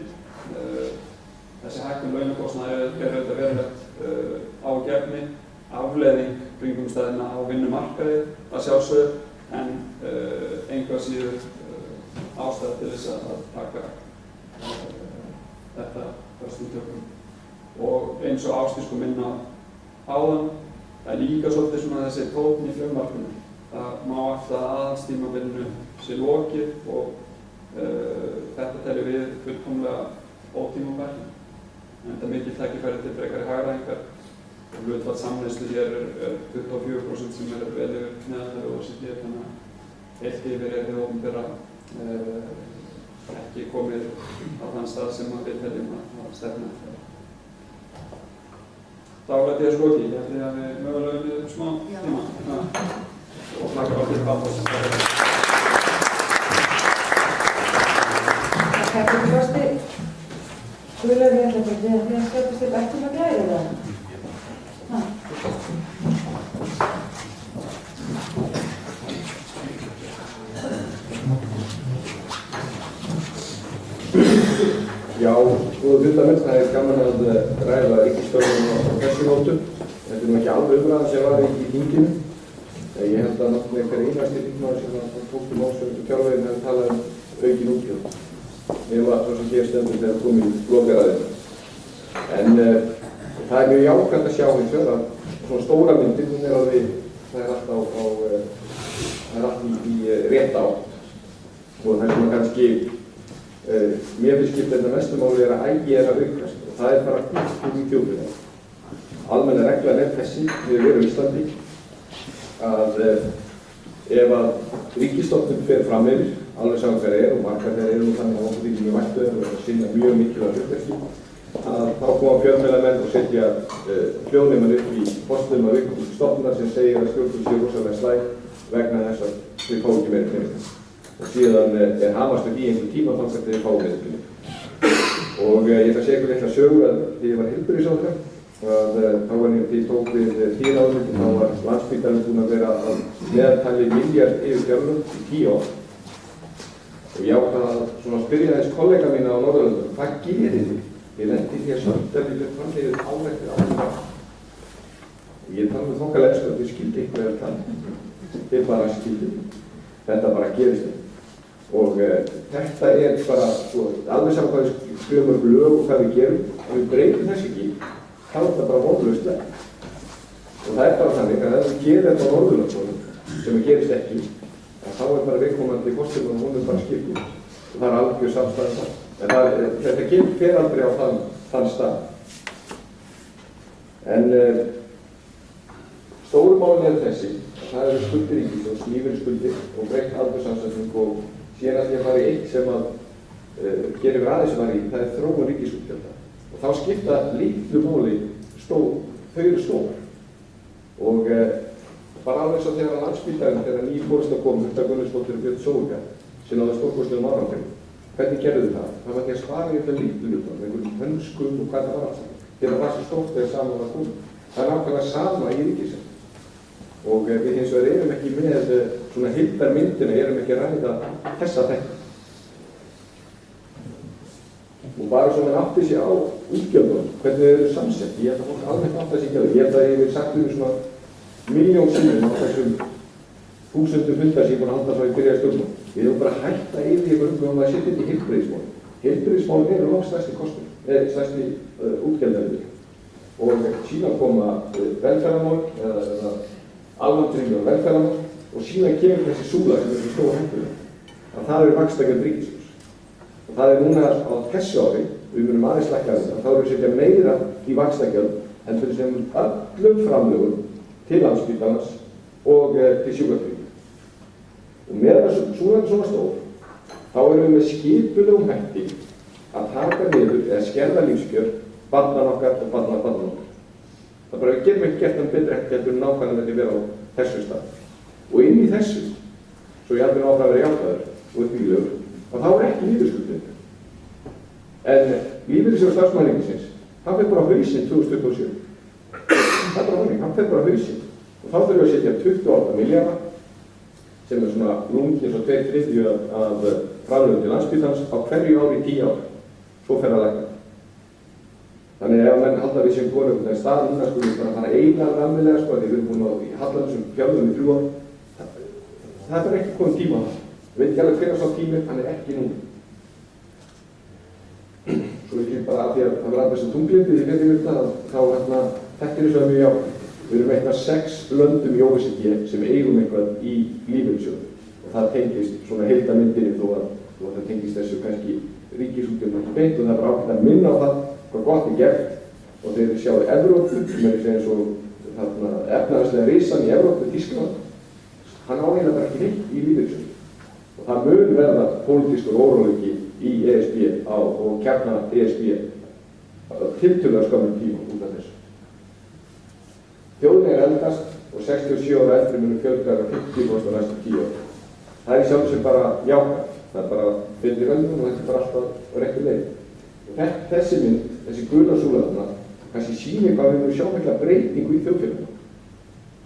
C: Þessi hækkun launakostnaðar auðvitað verulegt ágefni, afleiðing kringumstæðina á vinnumarkaði að sjálfsögðu, en engu að síður ástæða til þess að taka þetta föstum tökum. Og eins og Ásdís kom inn á áðan, það líka svolítið svona þessi tónn í frumvarpinu. Það má alltaf aðhaldstímabilinu sé lokið og þetta teljum við fullkomlega ótímabært. En það mikil tækifæri til frekari hagræðingar. Hlutfall samneyslu hér er 24% sem vel yfir meðaltali OECD, þannig að heilt yfir hið opinbera ekki komið á þann stað sem við teljum að stefna eftir. Þá læti ég þessu lokið. Ég held að við mögulega við smá tíma. Og hlakka á til Baldur.
B: Takk fyrir fyrsti. Guðlaugur, ég ætla að byrja því að skjöldast upp ekki með glæðir það.
D: Já, góða hlutamenn, það gaman að ræða ríkisstjórnina á þessu nótum. Þetta ekki alveg umræðan sem var í þinginu. Ég held að náttúrulega einhver einasti þingmaður sem tók málsvörðu fjárveginn hefði talað aukin útgjöld. Nema svo sem hér stendur þegar komið í lokaræðina. En það mjög jákvæmt að sjá hins vegar að svona stóra myndin, hún alveg, það allt í rétt átt. Og það sem kannski mér finnst skipta þetta mestu máli að ægi að aukast og það bara kultúr í þjóðfélagi. Almenna reglan þessi við á Íslandi að ef að ríkisstofnun fer fram yfir, alveg saman hver og margar þeir nú þannig að okkur þykir mjög vættu og að sinna mjög mikilvæg hlutverki, að þá koma fjölmiðlamenn og setja hljóðnema upp í postnummer upp stofnunar sem segir að stjórnvöld sé rosalega slæm vegna þess að þau fá ekki meiri peninga. Og síðan hamast í einhver tíma þannig að þau fá meiri peninga. Og ég ætla að segja ykkur eitthvað sögu að þegar ég var heilbrigðisráðherra þá var ég tók við tíðráðum, þá var Landspítalinn búinn að vera að meðaltali milljarð yfir fjárlög í 10 ár. Og ég ákvað að spyrja þess kollega mína á Norðurlöndum, hvað gerir þið? Ég lendi því að sömndarinn fyrir framleiðið ár eftir ár. Og ég tala með þokkalega að þið skildi eitthvað að tala. Þið bara skildi. Þetta bara gerist þið. Og þetta bara, alveg saman hvað við skrifum lög og hvað við gerum, og við breytum þess ekki, þá þetta bara vonlaust verð. Og það bara þannig að ef við gerum þetta á Norðurlöndunum, sem við gerist ekki, þá bara viðkomandi kostum og hún bara skiptum. Og það algjör samstæðan það. En þetta fer aldrei á þann stað. En stóru málin þessi, það eru skuldir ríkissjóðs, lífeyrisskuldir og breytt aldurssamsetning og síðan að ég fara í eitt sem að gerir við aðeins var í, það þróun ríkisútgjalda. Og þá skipta litlu máli þau eru stór. Og bara alveg svo þegar Landspítalinn, þegar ný forysta kom, Hulda Gunnarsdóttir og Björn Sólberg, sem náði stórkostlegum árangri. Hvernig gerðu þau það? Það var því að spara í þetta litlu hlutum, einhverjum hönskum og hvað það var alls. Þegar það var svo stórt þegar saman var komið. Það nákvæmlega sama í ríkisins. Og við hins vegar erum ekki með svona heildarmyndina, erum ekki að ræða þessa þekka. Og bara svo mann átti sig á útgjöldunum, hvernig þau eru samsett. Ég held að fólk alveg átti sig ekki á þau. Ég held að ég hef sagt svona 1.000.000 sinnum á þessum 1000 fundar sem ég búin að halda frá í byrjaði stjórnum. Við erum bara að hætta yfir ykkur um að setja þetta í heilbrigðismálin. Heilbrigðismálin eru langt stærsti kostur, stærsti útgjaldarliður. Og síðan koma velferðarmál, eða almannatryggingar og velferðarmál, og síðan kemur þessi súla sem er svo stór hættuleg. Það eru vaxtagjöld ríkissjóðs. Og það núna á þessu ári, við munum aðeins lækka þetta, þá erum við setja meira í vaxtagjöld en fyrir sem öllum framlögum til Landspítalans og til sjúkratrygginga. Og með þessu svona stór, þá erum við með skipulegum hætti að taka niður eða skerða lífskjör barnan okkar og barnan okkar. Það bara við getum ekki gert þann betur ekki heldur nákvæmlega þetta vera á þessu stað. Og inn í þessu, svo ég heldur áfram að vera jákvæður og uppbyggilegur, að þá ekki lífeyrisskuldbindingar. En lífeyrissjóður starfsmanninginsins, hann fer bara á hausinn 2027. Það bara þannig, hann fer bara á hausinn. Og þá þurfum við að setja 28 milljarða sem svona lungi eins og 2/3 af framlögum til Landspítalans á hverju ári í 10 ár. Svo fer að lækka. Þannig ef menn halda við sem konum, það stað núna sko við bara fara einar rammilega sko, því við erum búin að halda þessum fjárlögum í 3 ár. Það bara ekki komið tíma á það. Ég veit ekki alveg hvenær sá tími, hann ekki núna. Svo ekki bara að því að það var alltaf sem tunglindi því fyrir þetta, þá þekkir þessu að mjög jákvæmt. Við erum eitthvað 6 löndum í OECD sem eigum eitthvað í lífeyrissjóði og það tengist svona heildarmyndinni þó að það tengist þessu kannski ríkisútgjöldum ekki beint og það er bara ágætt að minna á það hvað gott er gert og þegar við sjáum Evrópu, sem er eins og efnahagslega risan í Evrópu, Þýskaland, hann á eiginlega bara ekki neitt í lífeyrissjóði og það mun verða pólitískur óróleiki í ESB og kjarna ESB tiltölulega skömmum tíma út af þessu. Þjóðin eldast og 67 ára eldri munum fjölga 50% á næstu 10 ára. Það í sjálf sem bara jákvæmt. Það er bara fyrir höndum og þetta er bara alltaf á réttu leið. Þessi mynd, þessi gula súla þarna, kannski sýnir hvað við munum sjá mikla breytingu í þjóðfélaginu.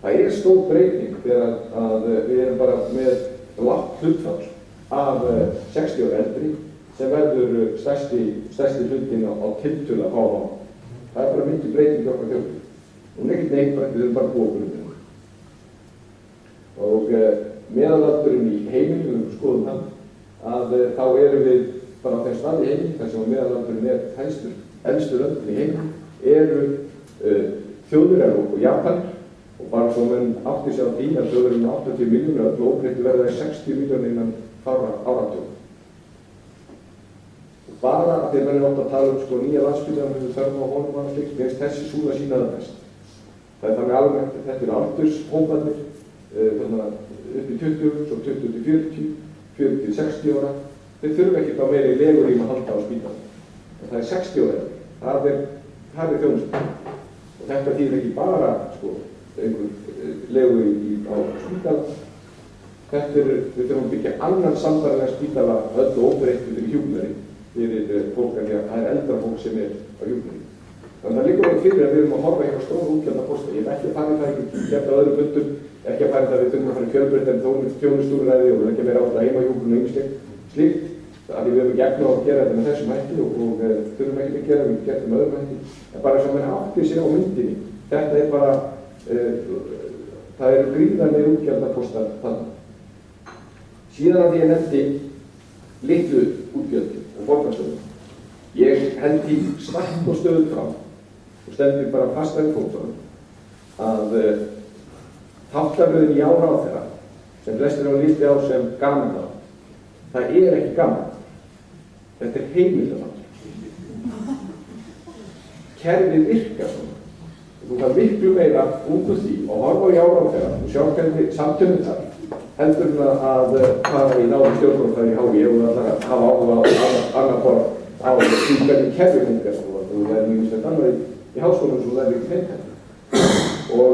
D: Það er stór breyting þegar að við erum bara með lágt hlutfall af 60 ára eldri sem verður stærsti hlutin á tiltölulega fáum árum. Það er bara mikil breyting í okkar þjóðfélagi. Hún er ekkert neikvægt, við erum bara búið okkur um þetta. Og meðalaldurinn í heiminum, við skoðum hann, að þá erum við bara á þeim stað í heimi, þar sem meðalaldurinn elstu löndin í heimi, eru þjóðir Evrópu og Japan, og bara svo menn átti sig á því að þjóðurinn 80 milljónir öll óbreyttu verða 60 milljónir innan fárra áratugum. Bara að þeir menn átt að tala nýja landsbyggðar með þörfum á honum og slíkt, mér finnst þessi súla sína það best. Það er þannig alveg, þetta eru aldurshóparnir, upp í 20, svo 20 til 40, 40 til 60 ára. Þeir þurfa ekkert á meiri legurým að halda á spítalanum. En það er 60 ára, það er þjónustan. Og þetta þýðir ekki bara einhver legurým á spítalanum. Við þurfum að byggja annan sambærilegan spítala öllu óbreyttu fyrir hjúkrunarrými fyrir fólk, en það er eldra fólk sem er á hjúkrunarrými. Þannig að það liggur alveg fyrir að við erum að horfa hérna á stóra útgjaldaposta. Ég hef ekki að fara í það ekki hérna á öðrum fundum, ekki að fara í það við þurfum að fara í fjölbreyttari þjónustúrræði og ekki að vera átt að heimahjúkrun og ýmislegt slíkt, af því við höfum ekki efni á að gera þetta með þessum hætti og þurfum ekki að gera, við getum með öðrum hætti. En bara sem mann átti sig á myndinni, þetta er bara, það eru gríðarlegir útgjaldapostar þarna. Síðan að ég nefndi litlu útgjöldin og forgangsröðum. Ég held því statt og stöðugt fram og stendur bara fast að fótum að þáttaröðin í ráðherra sem flestir hafa litið á sem gamanmál, það er ekki gaman. Þetta er heimildarmál. Kerfið virkar svona. Þú fær miklu meira út úr því og horfa á ráðherra og sjá hvernig samtöfum þar heldur að fara í náðu stjórnmálafræði í HÍ og að hafa áhuga á annar borð á því hvernig kerfið funkar og það er mjög svolítið annað í háskólanum sem það er ekki feint. Og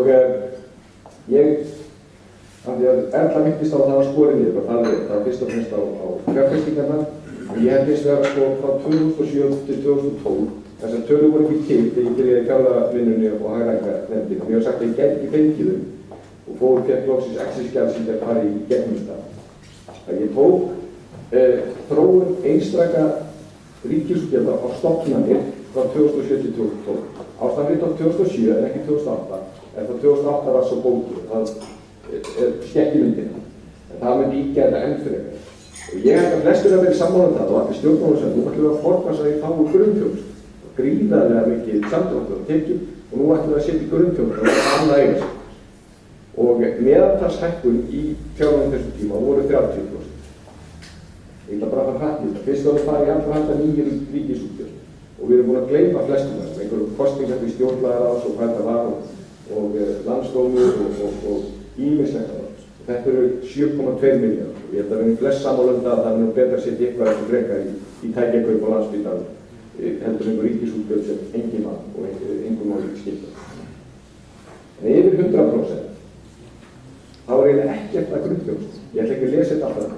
D: af því að Erla myndist á að það var skorið niður og það var fyrst og fremst á fjárfestingarnar. Ég held hins vegar frá 2007 til 2012, þess að tölur voru ekki til þegar ég byrjaði fjárlagavinnunni og hagræðingarnefndinni og ég hef sagt að ég get ekki fengið þau og fór fékk loksins Excel-skjal sem ég fari í gegnum það. Ég tók þróun einstaka ríkisútgjalda á stofnanir frá 2007 til 2012. Ástæðan tók 2007 en ekki 2008, en þá 2008 var svo bókið, það er skekkjumyndina. En það myndi ígæta enn frekar. Og ég held að flestir að vera í sammála það og allir stjórnmálasöfn, nú ætlum við að forma í þágu grunnþjónustu. Gríðarlega mikið samdráttur á tekjum og nú ætlum við að setja í grunnþjónustu og það er annað eiga sig. Og meðaltalshækkun í fjárlögum þessum tíma voru 30%. Ég ætla bara að fara hrætt í þetta. Fyrst þá fara í allra hægt að nýja ríkisútgjöld og við erum búin að gleyma flestum þess, einhverjum kosningar við stjórnlagaráðs og hvað það var og landsdómur og ýmislegt af það. Þetta eru 7,2 milljarðar og ég held að við erum flest sammála um það að það er betra að setja eitthvað eftir frekar í tækjakaup og landsspítalanum heldur einhver ríkisútgjöld sem engin mann og einhver má ekki skipta. En yfir 100% þá er eiginlega ekkert að grunnþjónustu. Ég ætla ekki að lesa þetta alltaf.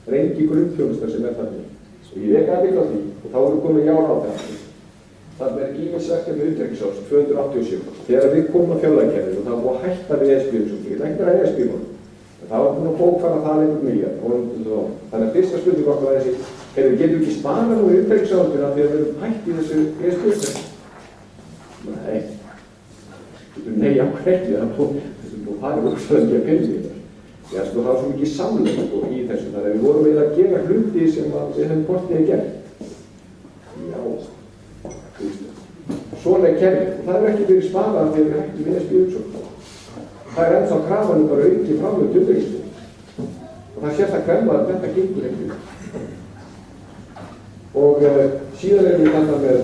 D: Það er engi grunnþjónusta sem er þannig. Og ég vek aðeins á því og þá erum við komið í ráðherra. Það er ýmisverkefni utanríkisráðs 287. Þegar við komum á fjárlagakerfið og það var búið að hætta við ESB-umsóknir, ég ætla ekki að ræða ESB-málum. En það var búin að bókfæra það einhvern milljarð. Þannig að fyrsta spurning okkar var þessi, getum við ekki sparað nú í utanríkisráðstöðuna því að við erum hætt í þessu ESB-umsóknir? Nei, ákveð ekki. Og það er ósvæðið að penna í þetta. Það var svo mikið samleik í þessu, þannig að við vorum eiginlega að gera hluti sem við hefum kortið að gera. Já, svona er kerfið og það er ekki verið sparað þegar við hættum við ESB-umsóknir. Það er ennþá krafan bara aukið framlög til utanríkisstjórnar. Og það sést að hverfa að þetta gengur ekki. Og síðan erum við þarna með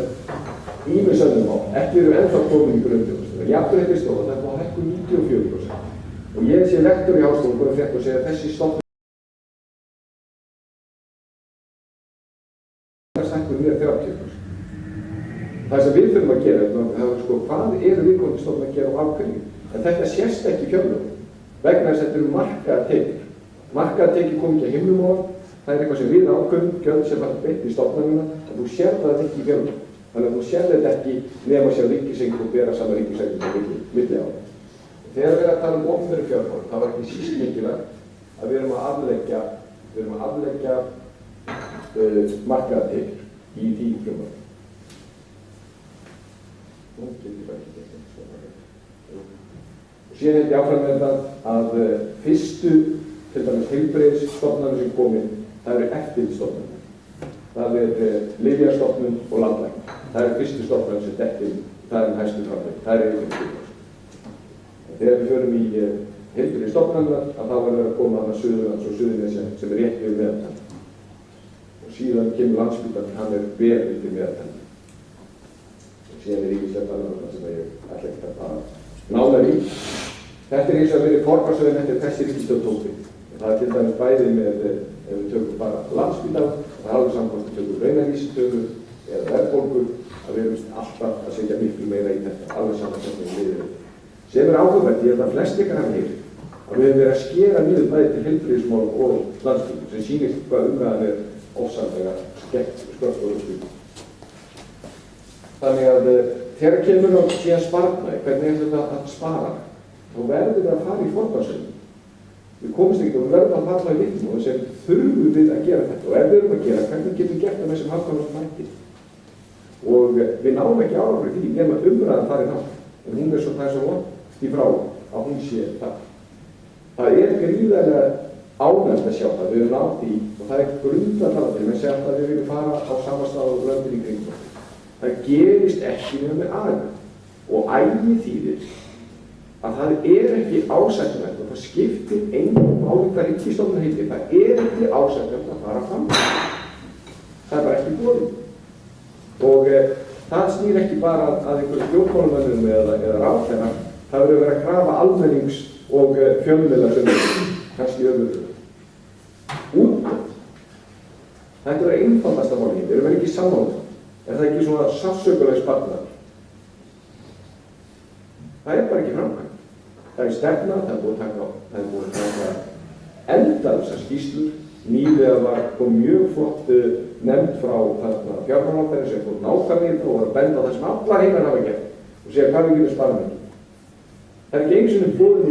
D: ýmisönnum mál, ekki eru ennþá komin í grunnþjónustu. Jafnréttisstofa, þetta má hækka 94%. Og ég sé lektor í háskólanum og frétt og segja að þessi stofnun hækka niður 30%. Það sem við þurfum að gera, hvað eru viðkomandi stofnun að gera á ákveðinu? En þetta sést ekki í fjárlögum, vegna þess að þetta eru markaðar tekjur. Markaðar tekjur kom ekki að himnum á, það er eitthvað sem við ákveðum, gjöld sem var beitt í stofnunina, en þú sér það ekki í fjárlögum. Þannig að þú sér þetta ekki nema sér ríkiseignir og bera saman ríkiseignir milli á. Þegar við erum að tala um opinberu fjármál, það var ekki síst mikilvægt að við erum að afleggja markaðar tekjur í því frumvarpi. Og síðan held ég áfram með þetta að fyrstu, til dæmis heilbrigðisstofnanir sem komin, það eru eftirlitsstofnanir. það Lyfjastofnun og Landlæknir. Það fyrstu stofnun sem dettur, það hæstu framlegg, það yfir 50%. Þegar við förum í heilbrigðisstofnanirnar þá verður að koma þarna Suðurlands og Suðurnesja sem rétt yfir meðaltal. Og síðan kemur Landspítalinn, hann vel undir meðaltal. Síðan ríkisstjórnarnar sem ég ætla ekki að fara nánar í. Þetta hins vegar verið forgangsröðun eftir þessi ríkisstjórn tók við. Það til dæmis bæði með, ef við tökum bara Landspítalann, það alveg samkvæmt að tökum launavísitölu eða verðbólgu, að við erum alltaf að setja miklu meira í þetta, alveg samkvæmt að við erum. Sem áhugavert, ég held að flest ykkar hafa heyrt, að við höfum verið að skera niður bæði til heilbrigðismál og landsbyggðum, sem sýnir hvað umræðan ofsalega skött og umstöðu. Þannig að þegar kemur á síðan sparnaði, hvernig þetta að spara, þá verðum við að fara í forgangsröðun. Við komumst ekki og við verðum að falla í vitnum og sem þurfum við að gera þetta. Og ef við erum að gera, hvernig getum við gert það með sem hagkvæmasta hætti? Og við náum ekki árangri því nema umræðan farið nátt. En hún svo það svo langt í frá að hún sé það. Það gríðarlega ánægt að sjá það. Við erum nátt í, og það grundvallaratriði með að segja að við viljum fara á sama stað og löndin í kringum okkur. Það gerist ekki nema með aðeins. Og ægið þýðir að það ekki ásættanlegt og það skiptir engum máli hvað ríkisstofnun heitir. Það ekki ásættanlegt að fara fram. Það bara ekki boðið. Og það snýr ekki bara að einhverjum stjórnmálamönnum eða ráðherra. Það verður að vera að krafa almennings og fjölmiðla sem kannski öðru. Útgjöld. Þetta einfaldasta máli. Við erum ekki sammála. Er það ekki svona sársaukaleg sparnaður? Það bara ekki framkvæmt. Það stefna, það búið að taka endalausar skýrslur. Nýlega kom mjög flott nefnd frá fjármálaráðherra sem fór nákvæmlega og var að benda á það sem allar heilar hafa gert og segja hvað við getum sparað mikið. Það ekki einu sinni boðið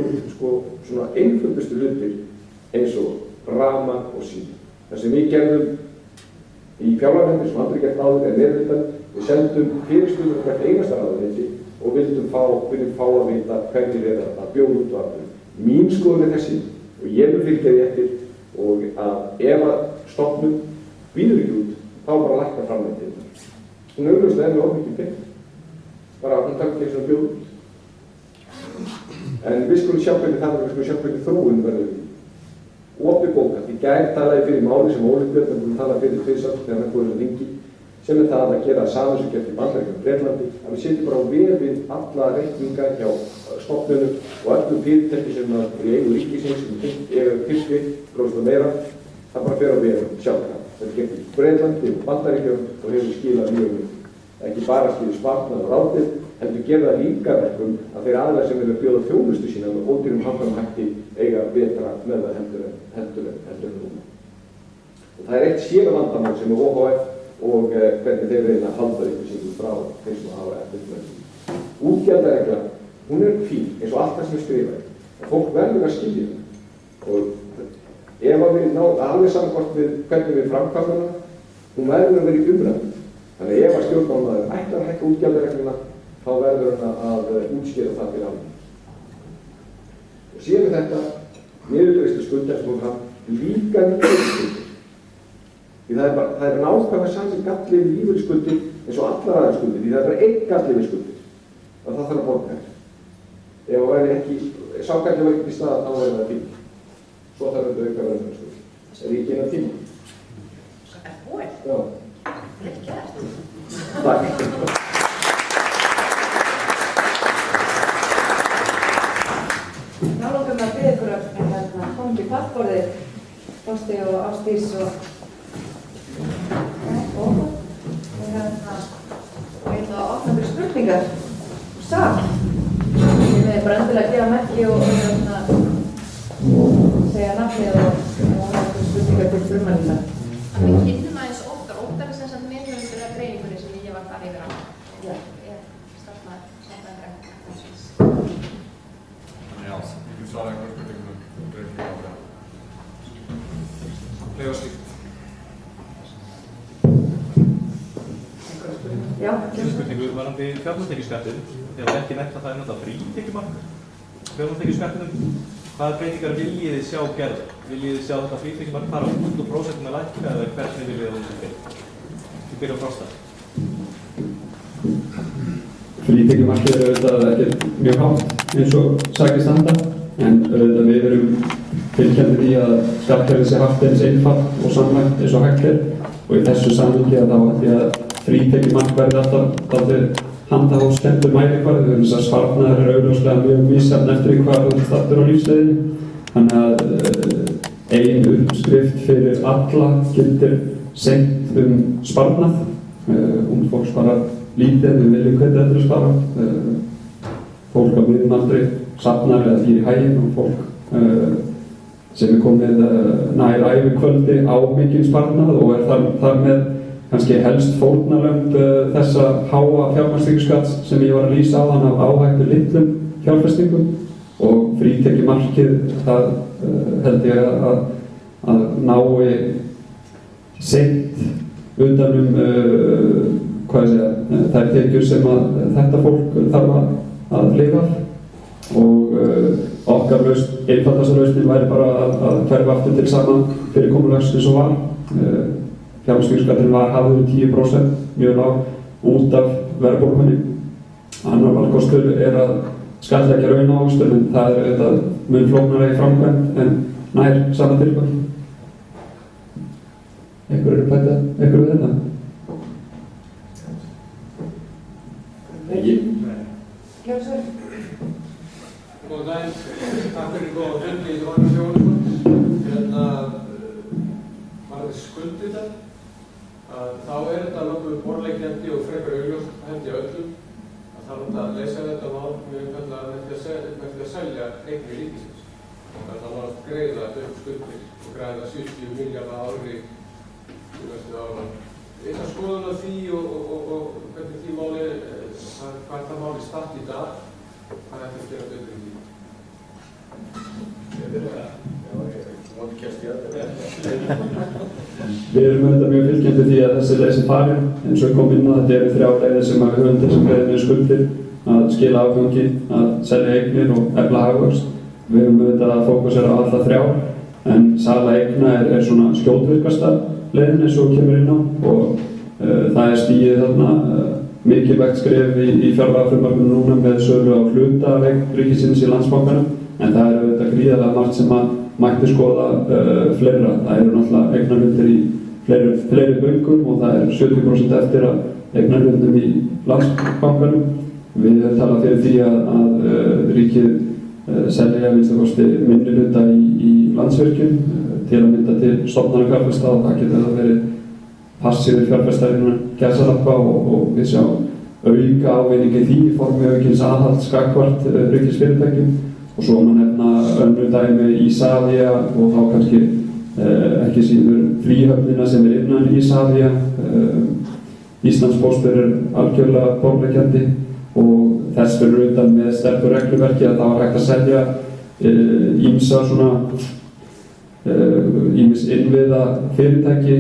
D: svona einföldustu hlutir eins og rafmagn og sími. Það sem við gerðum í fjármálaráðherra sem aldrei gert áður meirihlutann, við sendum fyrirspurnir hvert einasta ráðuneyti og viljum fá að vita hvernig að bjóða út á aftur. Mín skoðun þessi og ég vil fylgja því eftir og að ef að stofnun býður ekki út, þá bara lækka framleiðið. Hún augljóslega með of mikið pening. Bara hún takk ekki svona bjóð út. En við skulum sjá hvernig það við skulum sjá hvernig þróun verður. Opið bókað. Í gær talaði fyrir máli sem Óli Björn búinn að tala fyrir sátt þegar hann búið að ringi, sem það að gera saman sem gert í Bandaríkjunum og Bretlandi, að við setjum bara á vefinn alla reikninga hjá stofnunum og öllum fyrirtæki sem í eigu ríkisins sem 50% meira, það bara fer á vefinn sjálf það. Það gert í Bretlandi og Bandaríkjunum og hefur skilað mjög mikið. Ekki bara skilur sparnað og ráðið, heldur gera það líka verkum að þeir aðilar sem vilja bjóða þjónustu sína með ódýrum hagkvæmum hætti eiga betra með það heldur en núna. Og það eitt séra vandamál sem OHF og hvernig þeir reyna að halda upplýsingum frá þeir sem hafa eftirflöðum. Útgjaldaregla, hún fín, eins og allt það sem er skrifað, en fólk verður að skilja það. Og ef við náum alveg samkvæmt við hvernig við framkvæmum hana, hún verður að vera í umræðu. Þannig ef að stjórnmálamaður ætlar að hækka útgjaldaregluna, þá verður hann að útskýra það fyrir alveg. Og síðan þetta, niðurgreiðslu skulda sem kom fram, líka niðurgreiðslu. Því það er nákvæmlega sami galli við lífeyrisskuldir eins og allar aðrar skuldir, því það er bara einn galli við skuldir og það þarf að borga þér. Ef það væri ekki, sá galli var ekki í stað, þá væri það tíma. Svo þarf þetta auka velferðarskuldir. Það er ekki innan tíma.
E: Það er búið?
D: Já.
E: Vel gert.
D: Takk.
B: Ná langar mig að biðja ykkur að koma upp í pallborðið, Frosti og Ásdís og ég ætla að opna fyrir spurningar og sal. Ég með bara endilega að gefa merki og segja nafnið og spurningar til frumannina.
A: Að við kynnum aðeins óttar er sem sagt meðhöfundur af dreifingunni sem ég var þar yfir á.
B: Já.
A: Ég er starfsmaður.
F: Já, ég vil svara einhverjum spurningum dreifingum á það. Lega slíkt.
B: Já.
G: Spurningu varandi fjármagnstekjuskattinn, þegar ekki nefnt að það er náttúrulega frítekjumark. Fjármagnstekjuskattinum, hvaða breytingar viljið þið sjá gerðar? Viljið þið sjá þetta frítekjumark fara út og prósentum að lækka eða hvernig viljið þið það byrja að frosta?
C: Frítekjumarkið er auðvitað ekki mjög hátt eins og sakir standa, en auðvitað við erum fylgjandi því að skattkerfið sé haft eins einfalt og samræmt eins og hægt er, og í þessu samhengi að þá ætti að frítekjumark verði alltaf dálítið handahófskenndur mælikvarði, vegna þess að sparnaður er augljóslega mjög misjafn eftir því hvað þú startur á lífsleiðinni. Þannig að ein uppskrift fyrir alla gildir seint sparnað. Ungt fólk sparar lítið, við viljum hvetja til að spara. Fólk á miðjum aldri safnar eða dýr í hæginn, og fólk sem er komið nær ævikvöldi á mikinn sparnað og er þar með kannski helst fórnarlömb þessa háa fjármagnstekjuskatts sem ég var að lýsa áðan af áhættu litlum fjárfestingum, og frítekjumarkið það held ég að nái seint utan þær tekjur sem þetta fólk þarf að lifa af, og okkar einfaldasta lausnin væri bara að hverfa aftur til sama fyrirkomulags eins og var. Fjármagnstekjuskatturinn var hafður 10%, mjög lág út af verðbólgunni. Annar valkostur er að skattleggja raunávöxtun, en það er auðvitað mun flóknara í framkvæmd en nær sama tilgang. Einhver við þetta?
B: Kjörnsvöld.
H: Góðan daginn, takk fyrir góða fundi í Ragnar Jónsson. Varðið skuldir þetta, þá er þetta nokkuð borðleikjandi og frekar augljóst held ég öllum að það er að leysa þetta mál mjög einfaldlega með því að selja eignir ríkisins. Það var að greiða upp skuldir og greiða 70 milljarða ári í næstu ára. Eitt að skoðun á því og hvernig því máli, hvað það máli statt í dag, hvað er þetta að gera betur í því?
C: Við erum auðvitað mjög fylgjandi því að þessi leið sem farin, eins og kom inn á þetta eru 3 leiðir sem við höfum til sem greiða niður skuldir, að skila afgangi, að selja eignir og efla hagvöxt. Við erum auðvitað að fókusera á alla 3, en sala eigna er svona skjótvirkasta leiðin eins og kemur inn á, og það er stigið þarna mikilvægt skref í fjárlagafrumvarpinu núna með sölu á hluta af eign ríkisins í Landsbankanum, en það er auðvitað gríðarlega margt sem að mætti skoða fleira. Það eru náttúrulega eignarhlutir í fleiri bönkum og það er 70% eftir að eignarhlutum í Landsbankanum. Við höfum talað fyrir því að ríkið selja minnstakosti minni hluta í Landsvirkjun til að mynda til stofnana fjárfesta, og það getur það verið passífir fjárfestar innan gæsalappa, og við sjáum auka ávinningi því í formi aukins aðhalds gagnvart ríkisfyrirtækjum. Og svo má nefna önnur dæmi Isavia og þá kannski ekki síður fríhöfnina sem er innan Isavia. Íslandspóstur er algjörlega borðleggjandi, og þess fyrir utan með sterkur regluverki að það var hægt að selja ýmis innviða fyrirtæki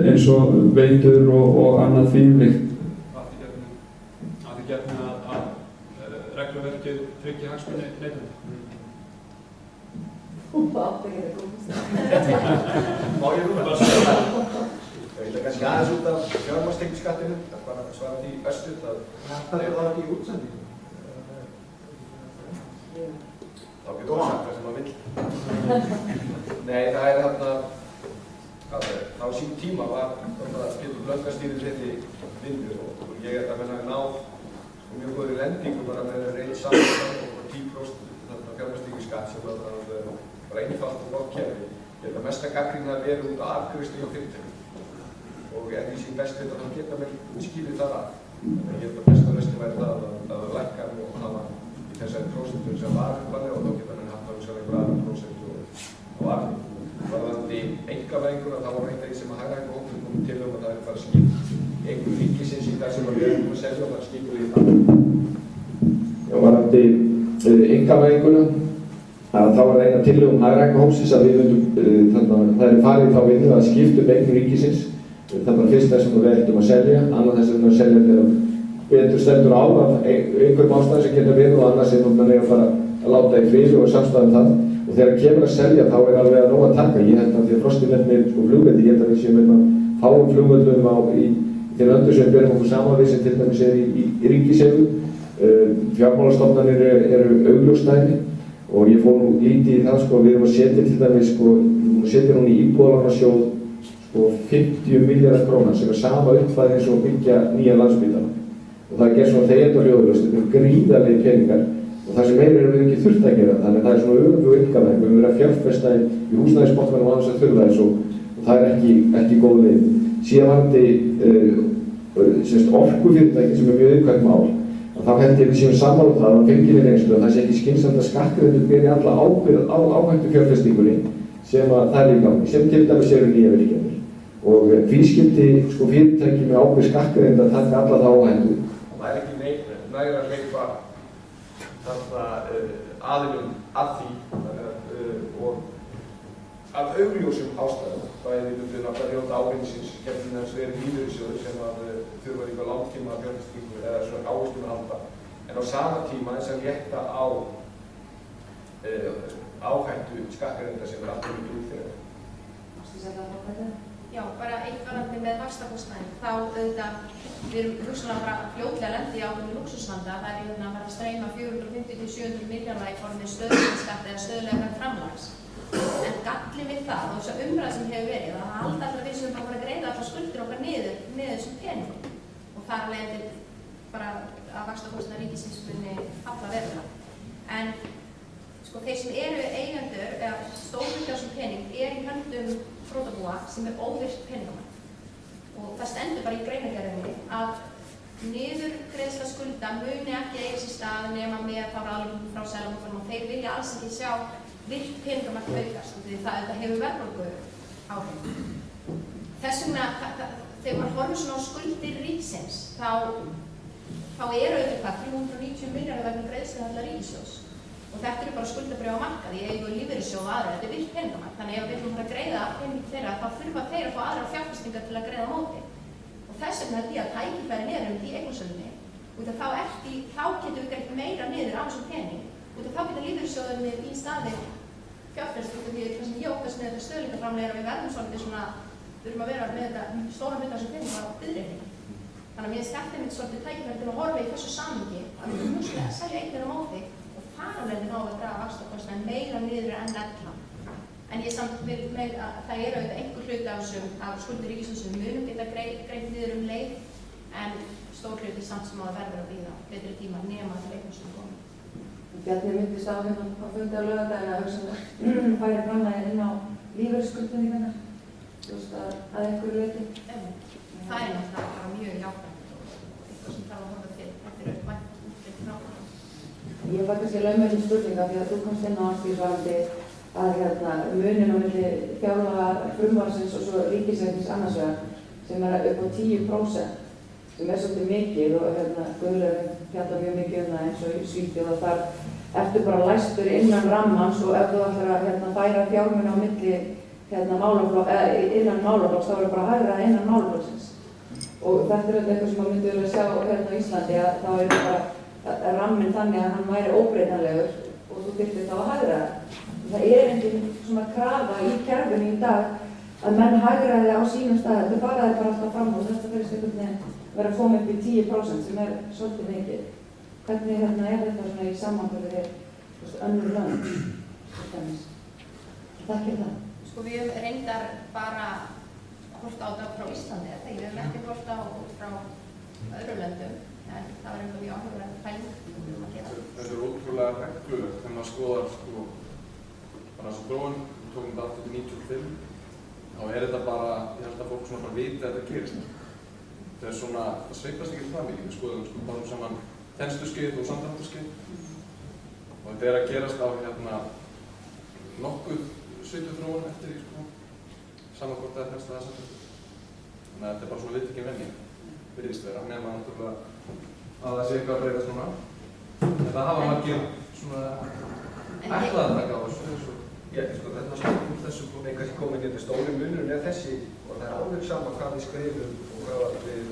C: eins og veitur og annað því um líkt.
F: Að þið gefna að regluverkið tryggja hagsmuni neytenda?
B: Það getur komið.
F: Má ég rúna?
D: Ég ætla kannski aðeins út af fjármagnstekjuskattinu, að bara svara því östuð að
H: Það er það ekki í útsendingu.
D: þá getur það sagt það sem maður vill. Nei, það er á sín tíma var Pétur Blöndal þetta vinnu, og ég er að menna að ná mjög góðri lendingu bara með reynd saman og 10% fjármagnstekjuskatt sem var einfalt og gott kerfi. Ég held að mesta gagnrýni hafi verið út af afgreiðslu hjá fyrirtækjum, og ef ég sé best veit að þá geta mér skilið þar að. Ég held að besta lausnin væri það að lækka og hafa í þessari prósentur sem var uppanlega, og þá geta mér haft að einhverja aðra prósentu á aðri. Varðandi einkavæðinguna, þá var eitt af því sem að hagræðingahópurinn komið til að það er bara skipt eign ríkisins í það sem við erum að selja, og það skipur í það. Já, varðandi einkavæðinguna, þá var það eina tillögum hagræðingahópsins að við myndum, það er farið þá vinnu að skipta eign ríkisins. Það var fyrst þess að við ættum að selja, annað þess að við ættum að selja þegar betur stendur á af einhverjum ástæðum sem geta verið, og annars er náttúrulega að fara að láta í friði og samstæða það. Og þegar kemur að selja þá er alveg að nóg að taka. Ég held að því að Frosti nefnir flugvelli, ég held að við séum fáum flugvöllum í þeim löndum sem við berum okkur saman við sem til dæmis í ríkiseigu. Fjármálastofnanir eru augljósdæmi og ég fór nú lítið í það sko, við erum að setja til dæmis sko, setja núna í Íbúðalánasjóð sko 50 milljarðar króna sem sama uppfæði eins og byggja nýja Landspítala. Og það er svona þegjandi og hljóðlaust, þetta eru gríðarlegir peningar og það sem meira erum við ekki þurft að gera, þannig að það er svona öfug uppgaf, við höfum verið að fjárfesta í húsnæðisbotnum og annars að þurfa þess og það er ekki góð leið. Síðan varðandi orkufyrirtæki sem er mjög viðkvæmt mál, þá held ég við séum sammála það að fenginni reynslu að það sé ekki skynsamt að skattgreiðendur beri alla ábyrgð á áhættu fjárfestingunni sem að það er í gangi, sem til dæmis eru nýja virkjanir. Og því skyldi sko fyrirtæki með ábyrgð skattgreiðenda að taka alla þá áhættu.
I: Það er ekki nægir að hleypa aðilum að því og af augljósum ástæðum. Bæði myndu náttúrulega njóta ávinnsins gegnum þess verið lífeyrissjóðir sem þurfa líka langtíma fjárfestingu eða svona ávistun að halda. En á sama tíma þess að létta á áhættu skattgreiðenda sem alltaf mikið út þegar.
E: Já, bara eitt varðandi með vaxtakostnaðinn. Þá auðvitað, við erum hugsanlega bara fljótlega lendi á ákveðnum lúxusvanda. Það er að fara að streyma 450 til 700 milljarða í formi stöðugleikaskatta eða stöðugleika framlags. En gallinn við það og þessa umræða sem hefur verið að halda alltaf við sem bara að greiða alltaf skuldir okkar niður þessum peningum. Og þar leiðir bara að vaxtakostnaður ríkisins muni falla verulega. En sko þeir sem eru eigendur eða stórhluti á þessum pening í höndum þrotabúa sem óvirkt peningamark. Og það stendur bara í greinargerðinni að niðurgreiðsla skulda muni ekki eiga sér stað nema með þá ráðlegum frá Seðlabankanum og þeir vilja alls ekki sjá virkt peningamark aukast því það hefur verðbólgu áhrif. Þess vegna, þegar maður horfir svona á skuldir ríkisins, þá eru auðvitað 390 milljarðar vegna greiðsluhalla ríkissjóðs. Og þetta eru bara skuldabréf á markaði, ég eigu lífeyrissjóð og aðra, þetta er virkt peningamark. Þannig ef við ætlum að greiða pening þeirra, þá þurfa þeir að fá aðra fjárfestingar til að greiða á móti. Og þess vegna held ég að tækifærin í eignasölunni, út af þá getum við greitt meira niður á þessum pening, út af þá geta lífeyrissjóðunni í staðinn fjárfestingu því það sem ég óttast með þetta stöðugleikaframlag er að við verðum svolítið svona, þurfum að vera með þetta stóra hluta sem pening á biðreikningi. Þannig að mér skemmtir mitt svolítið tækifæri til að horfa í þessu samhengi að við þurfum húslega að selja eignir á móti og þar alveg ná að draga vaxtakostnaðinn meira niður en ella. En ég samt með að það eru auðvitað einhver hluti af skuldir ríkissjóðs sem við munum geta greitt niður leið en stór hluti samt sem að verður að bíða betri tíma nema til eignasölu komið.
B: Bjarni myndist á hérna á fundi á laugardaginn að hugsa færi framlagið inn á lífeyrisskuldbindingarnar, að einhverju leyti.
E: Það er náttúrulega bara mjög jákvætt og eitthvað sem þarf að horfa til eftir uppvænt nákvæmlega.
B: Ég var kannski laumur í spurninga því að þú komst inn á anstíðsvarandi að munin á milli fjárlaga frumvarpsins og svo ríkisreiknings annars vegar sem er upp á 10% sem er svolítið mikið og Guðlaug fjallar mjög mikið það eins og í Svíþjóð og þar ertu bara læstur innan rammans og ef þú ætlar að færa fjármuni á milli innan málaflokks þá er bara hægra innan málaflokksins. Og þetta er eitthvað sem maður myndi vilja sjá hérna á Íslandi að þá er bara ramminn þannig að hann væri óbreytanlegur og þú þyrftir þá að hægra. Það er engin svona krafa í kerfinu í dag að menn hægraði á sínum stað, þetta fara þeir bara alltaf fram og þetta fyrir einhvern veginn vera að koma upp í 10% sem er svolítið mikið. Hvernig er þetta svona í samanburði við önnur lönd? Takk fyrir það.
E: Sko við höfum reyndar bara horft á þetta frá Íslandi, þegar við höfum ekki horft á frá öðrum löndum, en það var einhver mjög áhugaverð pæling að gera.
F: Þetta er ótrúlega reglulegt þegar maður skoðar bara þessu þróun, við tókum þetta aftur til 95, þá er þetta bara, ég held að fólk svona bara viti að þetta gerist. Það er svona, það sveiflast ekki fram í, við skoðum bara saman þensluskeið og samdráttaskeið og þetta er að gerast á nokkuð svipuð þróun eftir í saman hvort það er þess að það er samdráttur. Þannig að þetta er bara svona viðtekin venja, virðist vera, nema náttúrulega að það sé eitthvað að breytast núna. Þetta hafa margir svona ætlað að taka á þessu.
I: Þetta skilur þessu kannski komin í stóri munurinn er þessi og það er alveg sama hvað við skrifum og hvað við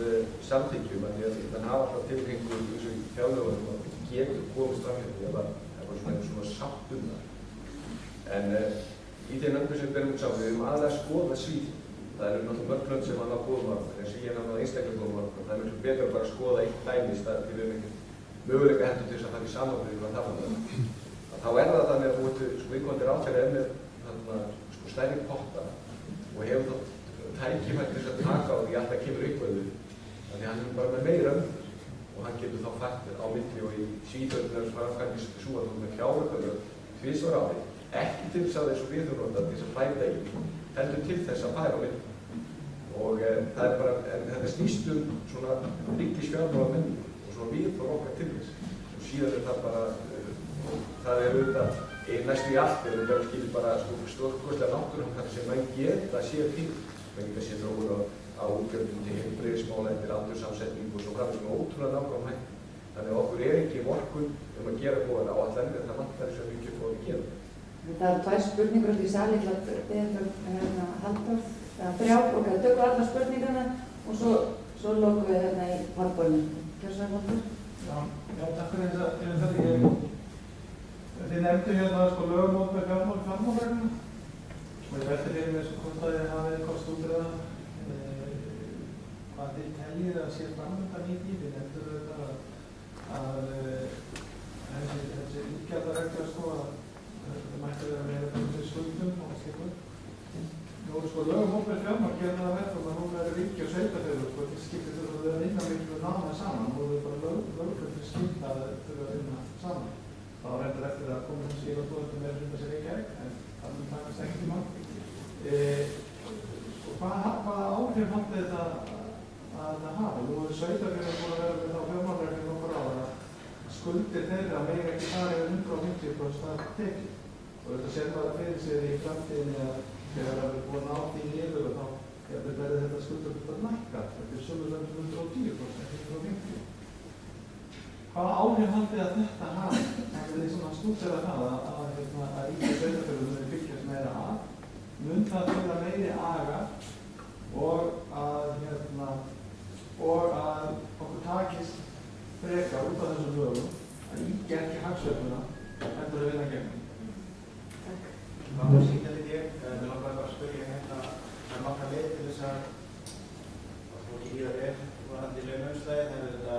I: samþykjum þannig að það hafa alltaf tilgengur eins og í fjárlögunum og getur komist fram í því að það er svona sátt það. En í þeim löndum sem við berum saman við aðeins skoða Svíþjóð Það eru náttúrulega mörg lönd sem ná góðum árangri, eins og ég náttúrulega einstaklega góðum árangri. Það er miklu betra bara að skoða eitt dæmi í staðinn fyrir möguleika hendur til þess að fara í samanburði hvað það var. Þá er það þannig að þú ert viðkomandi ráðherra með stærri potta og hefur þá tækifæri til þess að taka á því alltaf kemur uppvöðu. Þannig að hann er bara með meira og hann getur þá fært á milli og í Svíþjóðurnar framkvæmdist sú að þú með fjáraukalög tvisvar á ári, ekki til þess að þessu viðhorfnóta til þess að bæta í, heldur til þess að færa á milli. Og það er bara, en þetta snýst svona ríkisfjármálamenningu og svona viðhorf okkar til þess. Og síðan er það bara, það er auðvitað næstu í allt, en það skilur bara stórkostlega náttúruhamfarir sem menn geta séð til. Menn geta séð þróun á útgjöldum til heilbrigðismála eftir aldurssamsetningu og svo framvegis með ótrúlega nákvæmum hætti. Þannig að okkur er ekki vorkunn að gera góðar áætlanir, en það vantar þess að við ekki fórum að gera.
B: Það eru tvær spurningur út í sali til að beða Halldór. Ok, tökum alla spurningarna og svo lokum við í pallborðinu. Kjörsa Halldór?
J: Já, takk fyrir þetta. Þið nefndu lögum opinber fjármál í fjármálareglunum. Ég velti fyrir mér hvort að þið hafið kost útreða hvað þið teljið að sé framöndan í því. Þið nefndu þetta að þessi útgjaldaregla þetta mætti vera meira fyrir skuldum og slíkur. Nú lögum opinber fjármál gera það verðum að nú verður ríki og sveitarfélög til skipti þurfa að vera innan miklu nána saman. Nú er bara lögum skipta að þurfa að vinna saman. Það var reyndar eftir að koma þessi í og með hluta sér ekki en það mun takast ekki tíma. Hvaða áhrif haldi þetta að það hafa? Nú eru sveitarfélög búin að vera með þá fjármálareglum nokkur ár að skuldir þeirra mega ekki fara yfir 150% af tekjum. Og þetta sér maður fyrir sér í framtíðinni að þegar það er búin að því niður og þá verður þetta skuldahlutfall lækkað. Þetta er sömu lögum 110%, ekki 150%. Hvaða áhrif haldið að þetta hafa? Þannig að þið stúdera það að ríki og sveitarfélög muni fylgjast meira að, mun það til meiri aga og að okkur takist frekar út af þessum lögum að ýkja ekki hagsveifluna heldur að vinna gegn.
K: Það var síkjandi ég, við langarum bara að spyrja það er nokkra leið til þess að fólki líða vel varðandi launaumslæði, það er þetta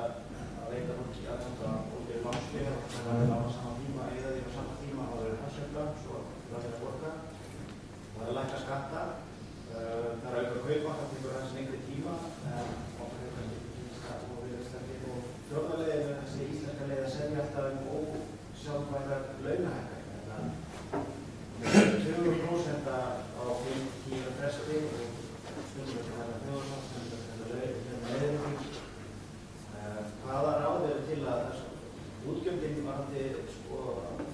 K: að veita fólki aðeins að fólki lánsfér og það er lána saman tíma, eða því á sama tíma og það er hagsveifla, svo það er að borga. Það er að lækka skatta, það er að auka kaupmátt til aðeins lengri tíma, ofta hefur kannski ekki skatt og virðistakir og fjórða leið er þessi íslenska leið að segja alltaf ósjálfbærar launahækkanir. 20% á 5 tíma fresti og stundum að hægna þjóðsátt sem þetta leiðir. Hvaða ráð eru til að útgjöldin varðandi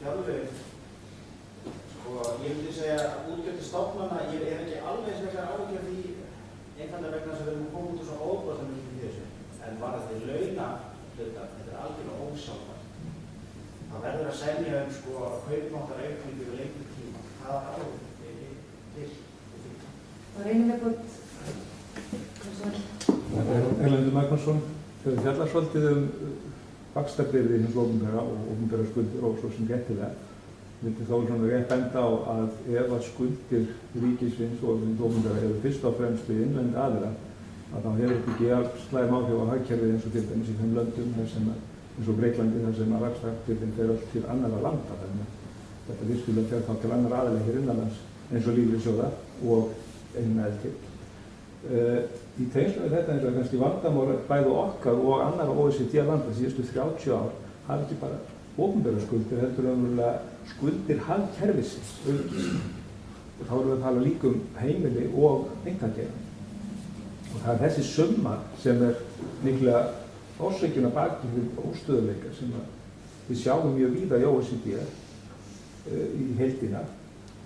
K: fjárlögin? Ég myndi segja að útgjöldin stofnana, ég er ekki alveg eins vegar áhugjað því einfallega vegna þess að við erum komið út úr svona óbúðslega mikið í þessu. En varðandi launahluta, þetta er algjörlega ósjálfbært. Það verður að semja kaupmáttaraukningu yfir lengri tíma. Hvaða ráð er til því?
B: Það reynir við búið.
L: Erlendur Magnússon, þegar fjallar svolítið vaxtabyrði hins opinbera og opinbera skuldir og svo sem réttilega. Myndi þó svona rétt benda á að ef að skuldir ríkisins og opinbera eru fyrst og fremst við innlend aðila, að þá hefur þetta ekki slæm áhrif á hagkerfið eins og til dæmis í þeim löndum eins og Breitlandi þar sem að vaxtabyrðin fer öll til annarra landa. Þannig að þetta virkilega fer þá til annarra aðila hér innanlands eins og lífeyrissjóða og til. Í tengslum við þetta eins og kannski vandamál bæði okkar og annarra OECD-landa síðustu 30 ár hafa ekki bara opinbera skuldir heldur raunverulega skuldir hagkerfisins aukist. Og þá erum við að tala líka heimili og einkageirann. Og það er þessi summa sem er mikla orsökin að baki fyrir óstöðuleika sem við sjáum mjög víða í OECD í heildina.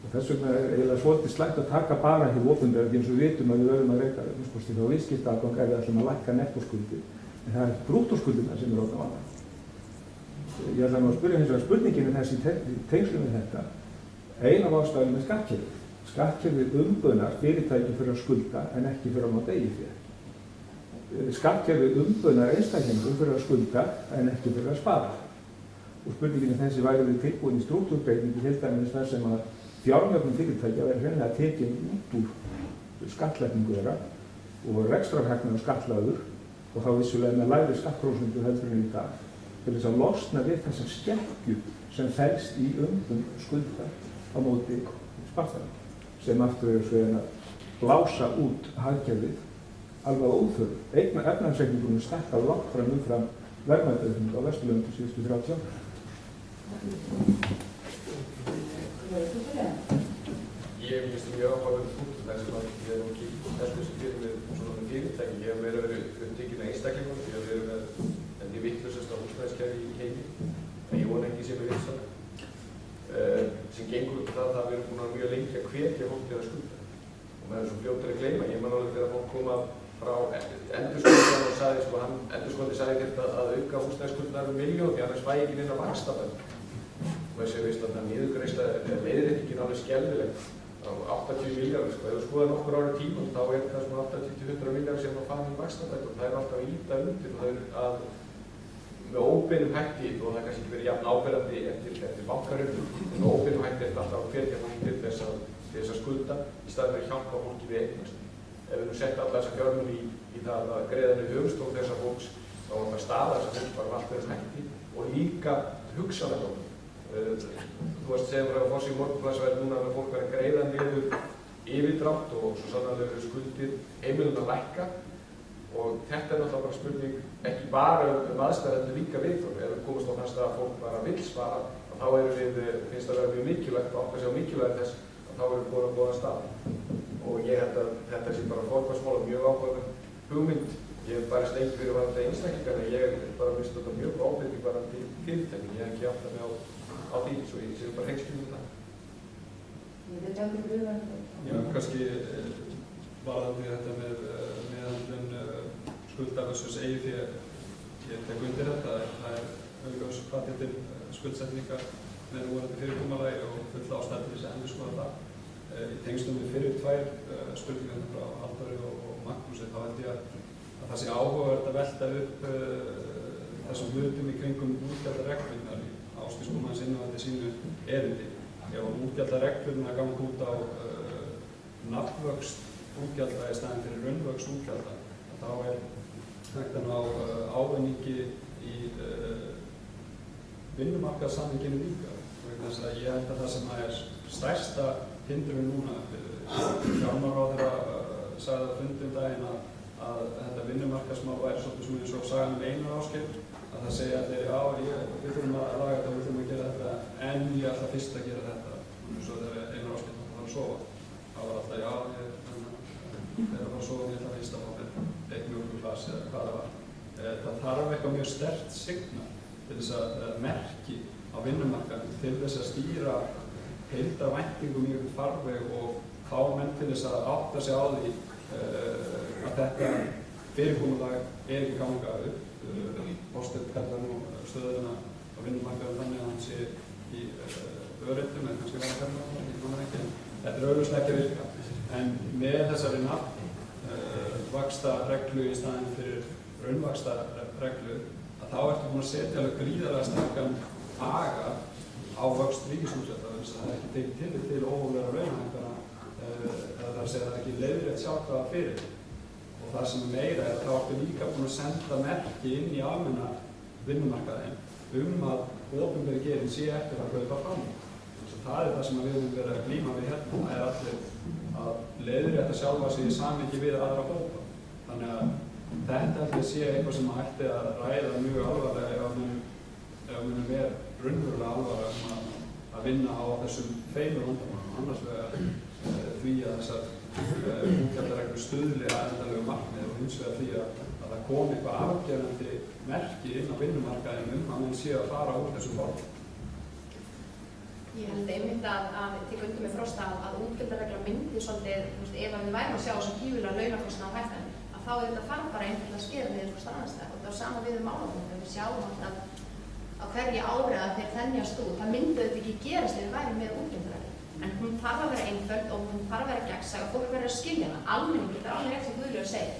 L: Og þess vegna er eiginlega svolítið slæmt að taka bara hér opinbera eins og við vitum að við verðum að reyka þá viðskiptaafgang ef við ætlum að lækka nettóskuldir. En það er brúttóskuldina sem er orðið vanda. Ég ætla nú að spyrja hins vegar spurningin þessi tengslum við þetta. Ein af ástæðunum er skattkerfið. Skattkerfið umbönar fyrirtæki fyrir að skulda en ekki fyrir að nota eigið fé. Skattkerfið umbönar einstaklingum fyrir að skulda en ekki fyrir að spara. Og spurningin þessi væri við tilbúin í struktúrbreytingu til dæmis þar sem að fjármögnun fyrirtækja verður hreinlega tekin út úr skattlagningu þeirra og rekstrarhagnaður skattlagður og þá vissulega með lægri skattprósentu heldur en í dag til þess að losna við þessar skekkju sem felst í skulda á móti sparnaði sem aftur er svo að blása út hagkerfið alveg á óþörfu. Efnahagsreikningurinn stækkað langt umfram verðmætaaukningu á Vesturlöndum síðustu 30 ár.
I: Ég finnst mjög áhugaverður punktur þess að ég hef ekki heldur sem fyrir með svona fyrirtæki. Ég hef meira verið upptekinn af einstaklingum, ég hef verið með því vitlausasta húsnæðiskerfi í heimi, en ég vona ekki sem er vinsælt. Sem gengur út það að við erum búin mjög lengi að hvetja fólk til að skulda. Og maður er svo fljótur að gleyma. Ég man alveg þegar fólk koma frá endurskoðan og sagði, endurskoðandi sagði þetta að auka húsnæðisskuldar 1 milljón því annars fæ ekki neina vaxtabætur. Og þessi veist að það niðurgreiðsla leiðréttingin alveg skelfileg á 80 milljarðar. Ef þú skoðar nokkur ára tíma þá er það svona 80-100 milljarðar sem að fara í vaxtabætur og það er alltaf að ýta undir og það er að með óbeinum hætti, og það er kannski ekki verið jafn áberandi eftir bankaröfnum, en með óbeinum hætti er þetta alltaf að hvetja fólk til þess að skulda í staðinn fyrir að hjálpa fólki við eignast. Ef við nú sett alla þessa fjármuni í það að greiða niður höfuðstól þessa fólks, þá var það staða þess að fólk bara allt þess hætti og líka hugsanlega. Þú varst að segja mér að fór sig í morgunblaðsværi núna að fólk verið að greiða niður yfirdrátt og svo sannarlega eru skuldir heimiluna að lækka. Og þetta er náttúrulega bara spurning ekki bara aðstæður heldur líka viðhorf. Ef við komumst á þann stað að fólk bara vill svara, þá finnst það að vera mjög mikilvægt og okkar sé á mikilvægi þess að þá erum við búin að góða stað. Og ég held að þetta sé bara forgangsmál og mjög áhugaverð hugmynd. Ég hef bara stengt fyrir varandi einstaklingar en ég er bara mist þetta mjög ábyrging varandi fyrirtæki. Ég hef ekki átt að mig á því, svo ég sé bara heimskilum það.
C: Já, kannski varðandi þetta með skulda versus eigið því að ég tek undir þetta. Það er aukljós hvati til skuldsetningar með núverandi fyrirkomulagi og full ástæða til þess að endurskoða það. Í tengslum við fyrir 2 spurningarna frá Halldóri og Magnúsi þá held ég að það sé áhugavert að velta upp þessum hlutum í kringum útgjaldareglurnar. Ásdís kom aðeins inn á þetta sínu erindi. Ef útgjaldareglurnar ganga út á nafnvöxt útgjalda í staðinn fyrir raunvöxt útgjalda, þá er hægt að ná ávinningi í vinnumarkaðssamhenginu líka. Þess að ég held að það sem er stærsta hindrun núna, fjármálaráðherra sagði á fundum daginn að þetta vinnumarkaðsmál væri svolítið svona eins og sagan Einar Ásgeir, að það segja allir, já, við þurfum að laga þetta, við þurfum að gera þetta, en ég ætla fyrst að gera þetta. Og svo þegar Einar Ásgeir var að sofa, þá var alltaf, já, ég er að fara að sofa, ég ætla fyrst að fá mér 1 mjólkurglas eða hvað það var. Það þarf eitthvað mjög sterkt signal til þess að merki á vinnumarkaðnum til þess að stýra heildarvæntingum í einhvern farveg og fá menn til þess að átta sig á því að þetta fyrirkomulag er ekki gangað upp. Þorsteinn kallar nú stöðuna á vinnumarkaðnum þannig að hann sé í öryrkjum en kannski verða kallar á það, ég manna ekki. Þetta er augljóslega ekki að virka. En með þessari vaxtareglu í staðinn fyrir raunvaxtareglu að þá ertu búin að setja alveg gríðarlega sterkan aga á vöxt ríkisútgjalda. Það er ekki tekið tillit til óhóflegra launahækkana, það er að segja að það er ekki leiðrétt sjálfkrafa fyrir. Og það sem meira er að þá ertu líka búin að senda merki inn í almenna vinnumarkaðinn að opinberi geirinn sé eftir að kaupa fram. Það er það sem við höfum verið að glíma við hérna. Það er allir að leiðrétta sjálfa sig í samhengi við aðra hópa. Þannig að þetta ætli sé eitthvað sem ætti að ræða mjög alvarlega ef munum er raunverulega alvarlega að vinna á þessum tveimur vandamálum. Annars vegar því að þessar útgjaldareglur stuðli að endanlegu markmið og hins vegar því að það komi eitthvað afgerandi merki inn á vinnumarkaðinum að menn séu að fara úr þessu form.
E: Ég held einmitt að tek undir með Frosta að útgjaldaregla myndi svolítið, ef við værum að sjá þessum gífurlega launakostnað á hættan, að þá er þetta þarf bara einfaldlega að skera niður frá staðanstæð og það er sama við málaflokkum. Við sjáum alltaf á hverju ári að þeir þenjast út. Það myndi auðvitað ekki gerast ef við værum með útgjaldareglu. En hún þarf að vera einföld og hún þarf að vera gegnsæ og fólk verður að skilja hana. Almenningur, þetta er alveg rétt sem Guðlaugur segir,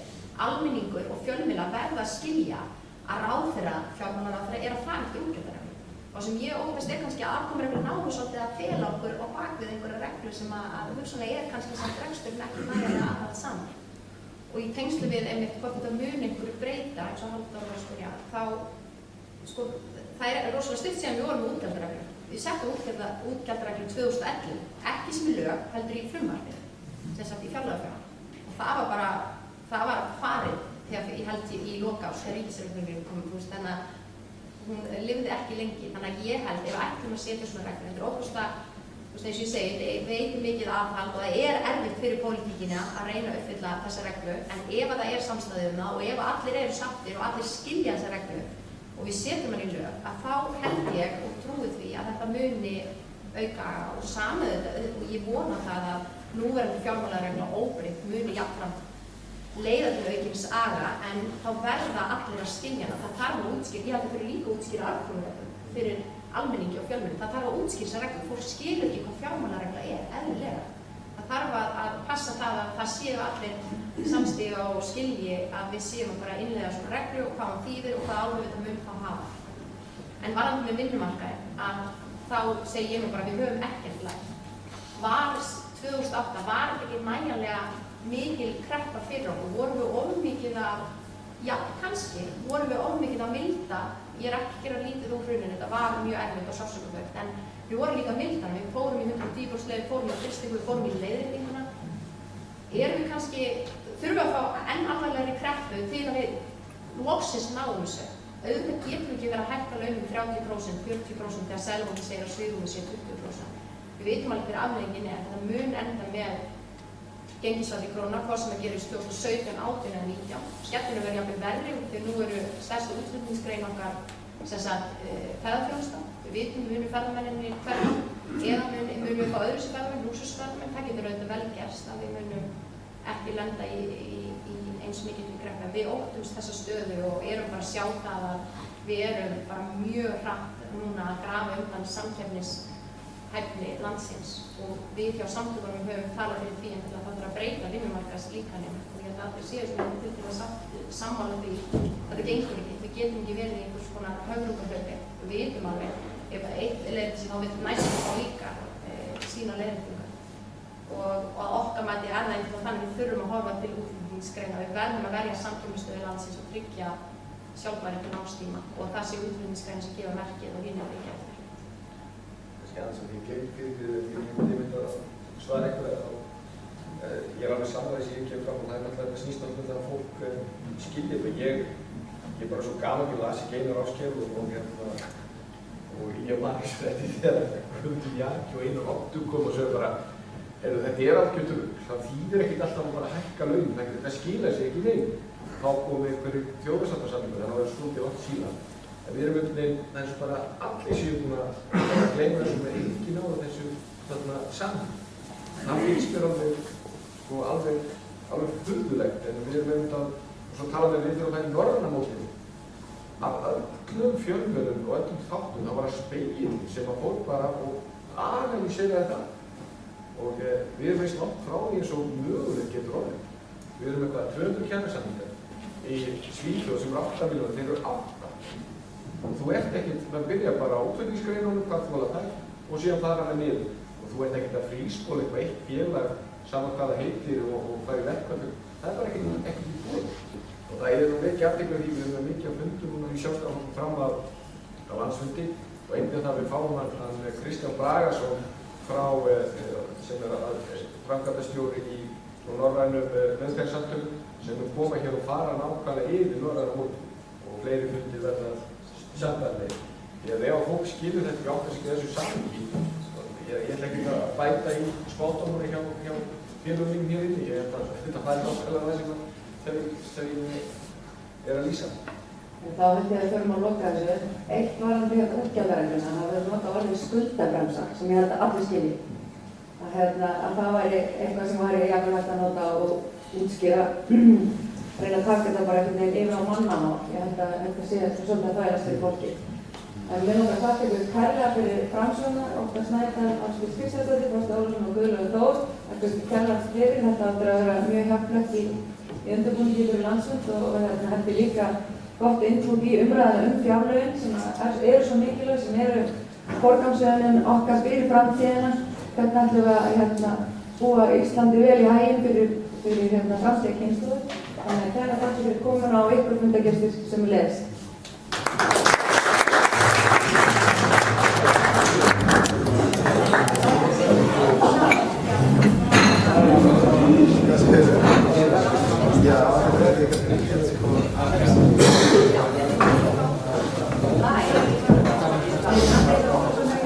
E: almenningur og fjölmiðlar verða að skilja að ráðherra, fjármálaráðherra, er að fara eftir útgjaldareglu. Og sem ég óttast kannski að afkomureglur náu svolítið að fela okkur á bakvið einhverja reglu sem að hugsanlega kannski samt reksturinn ekki nægilega aðhaldsamur. Og í tengslu við einmitt hvort þetta muni einhverju breyta, eins og Halldór var að spyrja, þá það rosalega stutt síðan við vorum með útgjaldareglur. Við settum útgjaldareglur 2011, ekki sem í lög, heldur í frumvarpið, sem sagt í fjárlagafrumvarp. Og það var farið þegar ég held í lok árs þegar ríkisreikningurinn kom, þannig að hún lifði ekki lengi. Þannig að ég held, ef við ætlum að setja svona reglur, þetta ótrúlega, eins og ég segi, þetta veitir mikið aðhald og það erfitt fyrir pólitíkina að reyna að uppfylla þessa reglu, en ef það samstæðið það og ef allir eru sáttir og allir skilja þessa reglu og við setjum hann í lög, að þá held ég og trúi því að þetta muni auka og samið þetta, og ég vona það að núverandi fjármálaregla óbreytt muni jafnframt leiða til aukins aga, en þá verða allir að skilja hana. Það þarf að útskýra, ég held að það fyrir líka að útskýra afkomureglur fyrir almenningi og fjölmiðlum. Það þarf að útskýra þessa reglu, fólk skilur ekki hvað fjármálaregla eðlilega. Það þarf að passa það að það séu allir samstíga og skilji að við séum að bara innleiða svona reglu og hvað hún þýðir og hvað áhrif þetta mun þá hafa. En varðandi með vinnumarkaðinn, að þá segi ég nú bara við höfum ekkert lært. 2008 var ekki nægjanlega mikil kreppa fyrir okkur, vorum við ofmikið að, já kannski, vorum við ofmikið að milda, ég ekki að gera lítið úr hruninu, þetta var mjög erfitt og sársaukafullt, en við vorum líka að milda hana, við fórum í 110%, fórum í frystingu, við fórum í leiðréttinguna. Erum við kannski, þurfum við að fá enn alvarlegri kreppu til að við loksins náum þessu. Auðvitað getum við ekki verið að hækka launum 30%, 40% þegar Seðlabankinn segir að svigrúmið sé 20%. Við vitum alveg hver afleiðingin þetta mun enda með gengisfalli króna, hvað sem að gerist 2017, 18 eða 19. Skemmtinu verður jafnvel verri þegar nú eru stærsta útflutningsgrein okkar ferðaþjónusta. Við vitum við munum ferðamenninni hverja, eða munum við fá öðru sem ferðamenn, lúxusferðamenn. Það getur auðvitað vel gerst að við munum ekki lenda í eins mikið til kreppu. Við óttumst þessa stöðu og erum bara að sjá það að við erum bara mjög hratt núna að grafa undan samkeppnishæfni landsins, og við hjá samtökunum höfum talað fyrir því að það þarf að breyta vinnumarkaðslíkaninu, og ég held að allir séu sem til að sammála því að þetta gengur ekki. Við getum ekki verið í einhvers konar höfrungahlaupi. Við vitum alveg ef eitt leiðir sem þá vill næstum þá líka sína leiðréttingar, og að okkar mæti það einhvern þannig við þurfum að horfa til útflutningsgreina. Við verðum að verja samkeppnisstöðu landsins og tryggja sjálfbæri til námstíma, og það sé útflutningsgrein sem gefa merkið og hinir ekki eftir.
I: Aðeins sem ég glemt fyrir ég myndi að svara eitthvað ég er alveg samræðið sem ég kem fram og það náttúrulega þetta snýst um það að fólk skilja þetta. Ég er bara svo gaman að las ekki Einar Ásgeir og ég man ekki svo þetta þegar Guðmundur Jarki og Einar Oddur kom og sögðu bara þetta er allt gjötur, það þýðir ekkert alltaf að bara hækka laun, það skila sig ekki neinu. Þá komum við einhverju þjóðarsáttasamningu, þannig að það er stundið oft síðan. En við erum það eins og bara allir séu búin að gleyma þessu með engin ára þessu saman. Það finnst mér alveg furðulegt, en við erum og svo talaðum við þurfum að færa norræna mótinu. Af öllum fjölmiðlum og öllum þáttum, það var að spegin sem að fólk bara og analýsera þetta. Og við erum veist langt frá því eins og möguleg getur orðið. Við erum eitthvað 200 kjarasamningar í Svíþjóð sem eru 8 milljónir, þeir eru 8. Þú ert ekkert að byrja bara á útflutningsgreinunum, hvað þú vilja þær, og síðan fara hana niður. Og þú ert ekkert að frískóla eitthvað eitt félag saman hvað það heitir og fara í verkfall. Það er bara ekkert í búið. Og það er mikið athygli á því, við erum mikið að fundum núna í Sjálfstæðisflokknum fram á landsfundi, og einnig það við fáum hann Kristján Bragason frá sem framkvæmdastjóri í norrænum launþegasamtökum sem koma hér og fara nákvæmlega yfir norræna mótinu og fleiri fundir verða sambarlegir. Því að ef fólk skilur þetta ekki átt að segja þessu samhengi, ég ætla ekki að bæta í spádómur hjá félögum mínum hér inni, ég held að þetta færi nákvæmlega það sem ég að lýsa.
B: Þá held ég að við förum að loka þessu. Eitt varandi útgjaldaregluna, það verður notað orðið skuldabremsa, sem ég held að allir skilji. Að það væri eitthvað sem væri jafnvel hægt að nota og útskýra, reyna að taka þetta bara einhvern veginn yfir á mannamál. Ég held að þetta sé svolítið að þvælast fyrir fólki. En mér langar að þakka ykkur kærlega fyrir framsöguna, Óttar Snædal, Ásdís Kristjánsdóttir, Frosti Ólafsson og Guðlaugur Þór. Þetta er kærlega fyrir, þetta áttur að vera mjög hjálplegt í undirbúningi fyrir landsfund og þetta líka gott innflug í umræðina fjárlögin sem eru svo mikilvæg, sem eru forgangsröðunin okkar fyrir framtíðina. Hvernig ætlum við að búa Íslandi vel í haginn fyrir framtíðarkynslóðir. Þannig að kæra þakka fyrir komuna og ykkur fundargestir sem leðist.